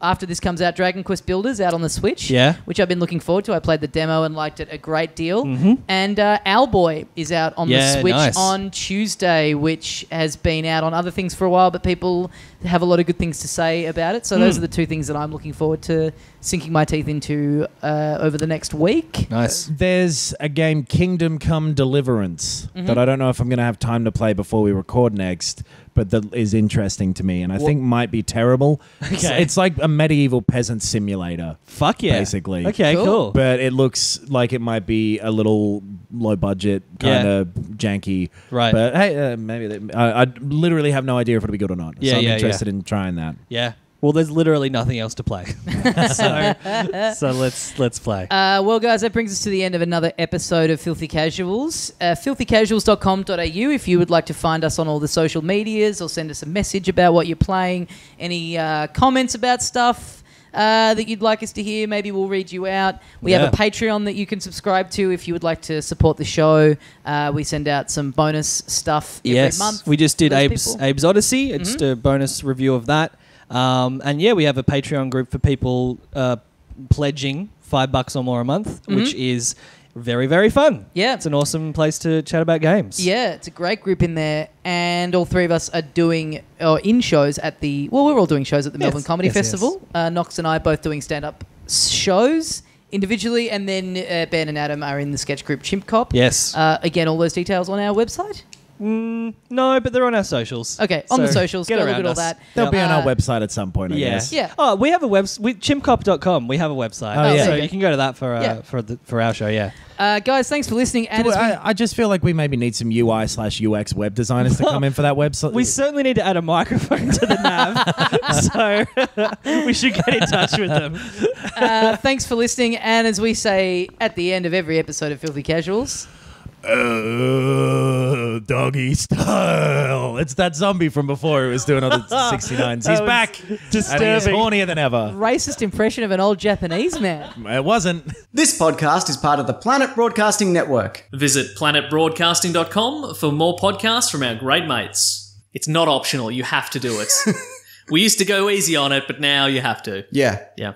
after this comes out, Dragon Quest Builders out on the Switch, Yeah. which I've been looking forward to. I played the demo and liked it a great deal. And Owlboy is out on the Yeah, Switch nice. on Tuesday, which has been out on other things for a while, but people have a lot of good things to say about it. So those are the two things that I'm looking forward to sinking my teeth into over the next week. Nice. There's a game, Kingdom Come Deliverance, that I don't know if I'm going to have time to play before we record next, but that is interesting to me, and I think might be terrible. Okay. It's like a medieval peasant simulator. Fuck yeah. Basically. Okay, cool. But it looks like it might be a little low budget, kind of janky. Right. But hey, maybe I literally have no idea if it'll be good or not. So I'm interested in trying that. Yeah. Well, there's literally nothing else to play. so let's play. Well, guys, that brings us to the end of another episode of Filthy Casuals. Filthycasuals.com.au if you would like to find us on all the social medias or send us a message about what you're playing, any comments about stuff that you'd like us to hear, maybe we'll read you out. We have a Patreon that you can subscribe to if you would like to support the show. We send out some bonus stuff every month. We just did Abe's Odyssey. It's a bonus review of that. And we have a Patreon group for people pledging $5 or more a month, which is very, very fun. Yeah. It's an awesome place to chat about games. Yeah, it's a great group in there. And all three of us are doing, or in shows at the, well, we're all doing shows at the Melbourne Comedy Festival. Knox and I both doing stand-up shows individually, and then Ben and Adam are in the sketch group Chimp Cop. Yes. Again, all those details on our website. No, but they're on our socials. Okay, on the socials. Get go around look at all us. that. They'll be on our website at some point, I guess. Yeah. Oh, we have a website. Chimpcop.com. We have a website. Oh, yeah. So you can go to that for our show, guys, thanks for listening. And I just feel like we maybe need some UI/UX web designers to come in for that website. We certainly need to add a microphone to the nav. So we should get in touch with them. Thanks for listening. And as we say at the end of every episode of Filthy Casuals... doggy style. It's that zombie from before who was doing all the 69s. He's back. Disturbing. And he's hornier than ever. Racist impression of an old Japanese man. It wasn't. This podcast is part of the Planet Broadcasting Network. Visit planetbroadcasting.com for more podcasts from our great mates. It's not optional. You have to do it. We used to go easy on it, but now you have to. Yeah. Yeah.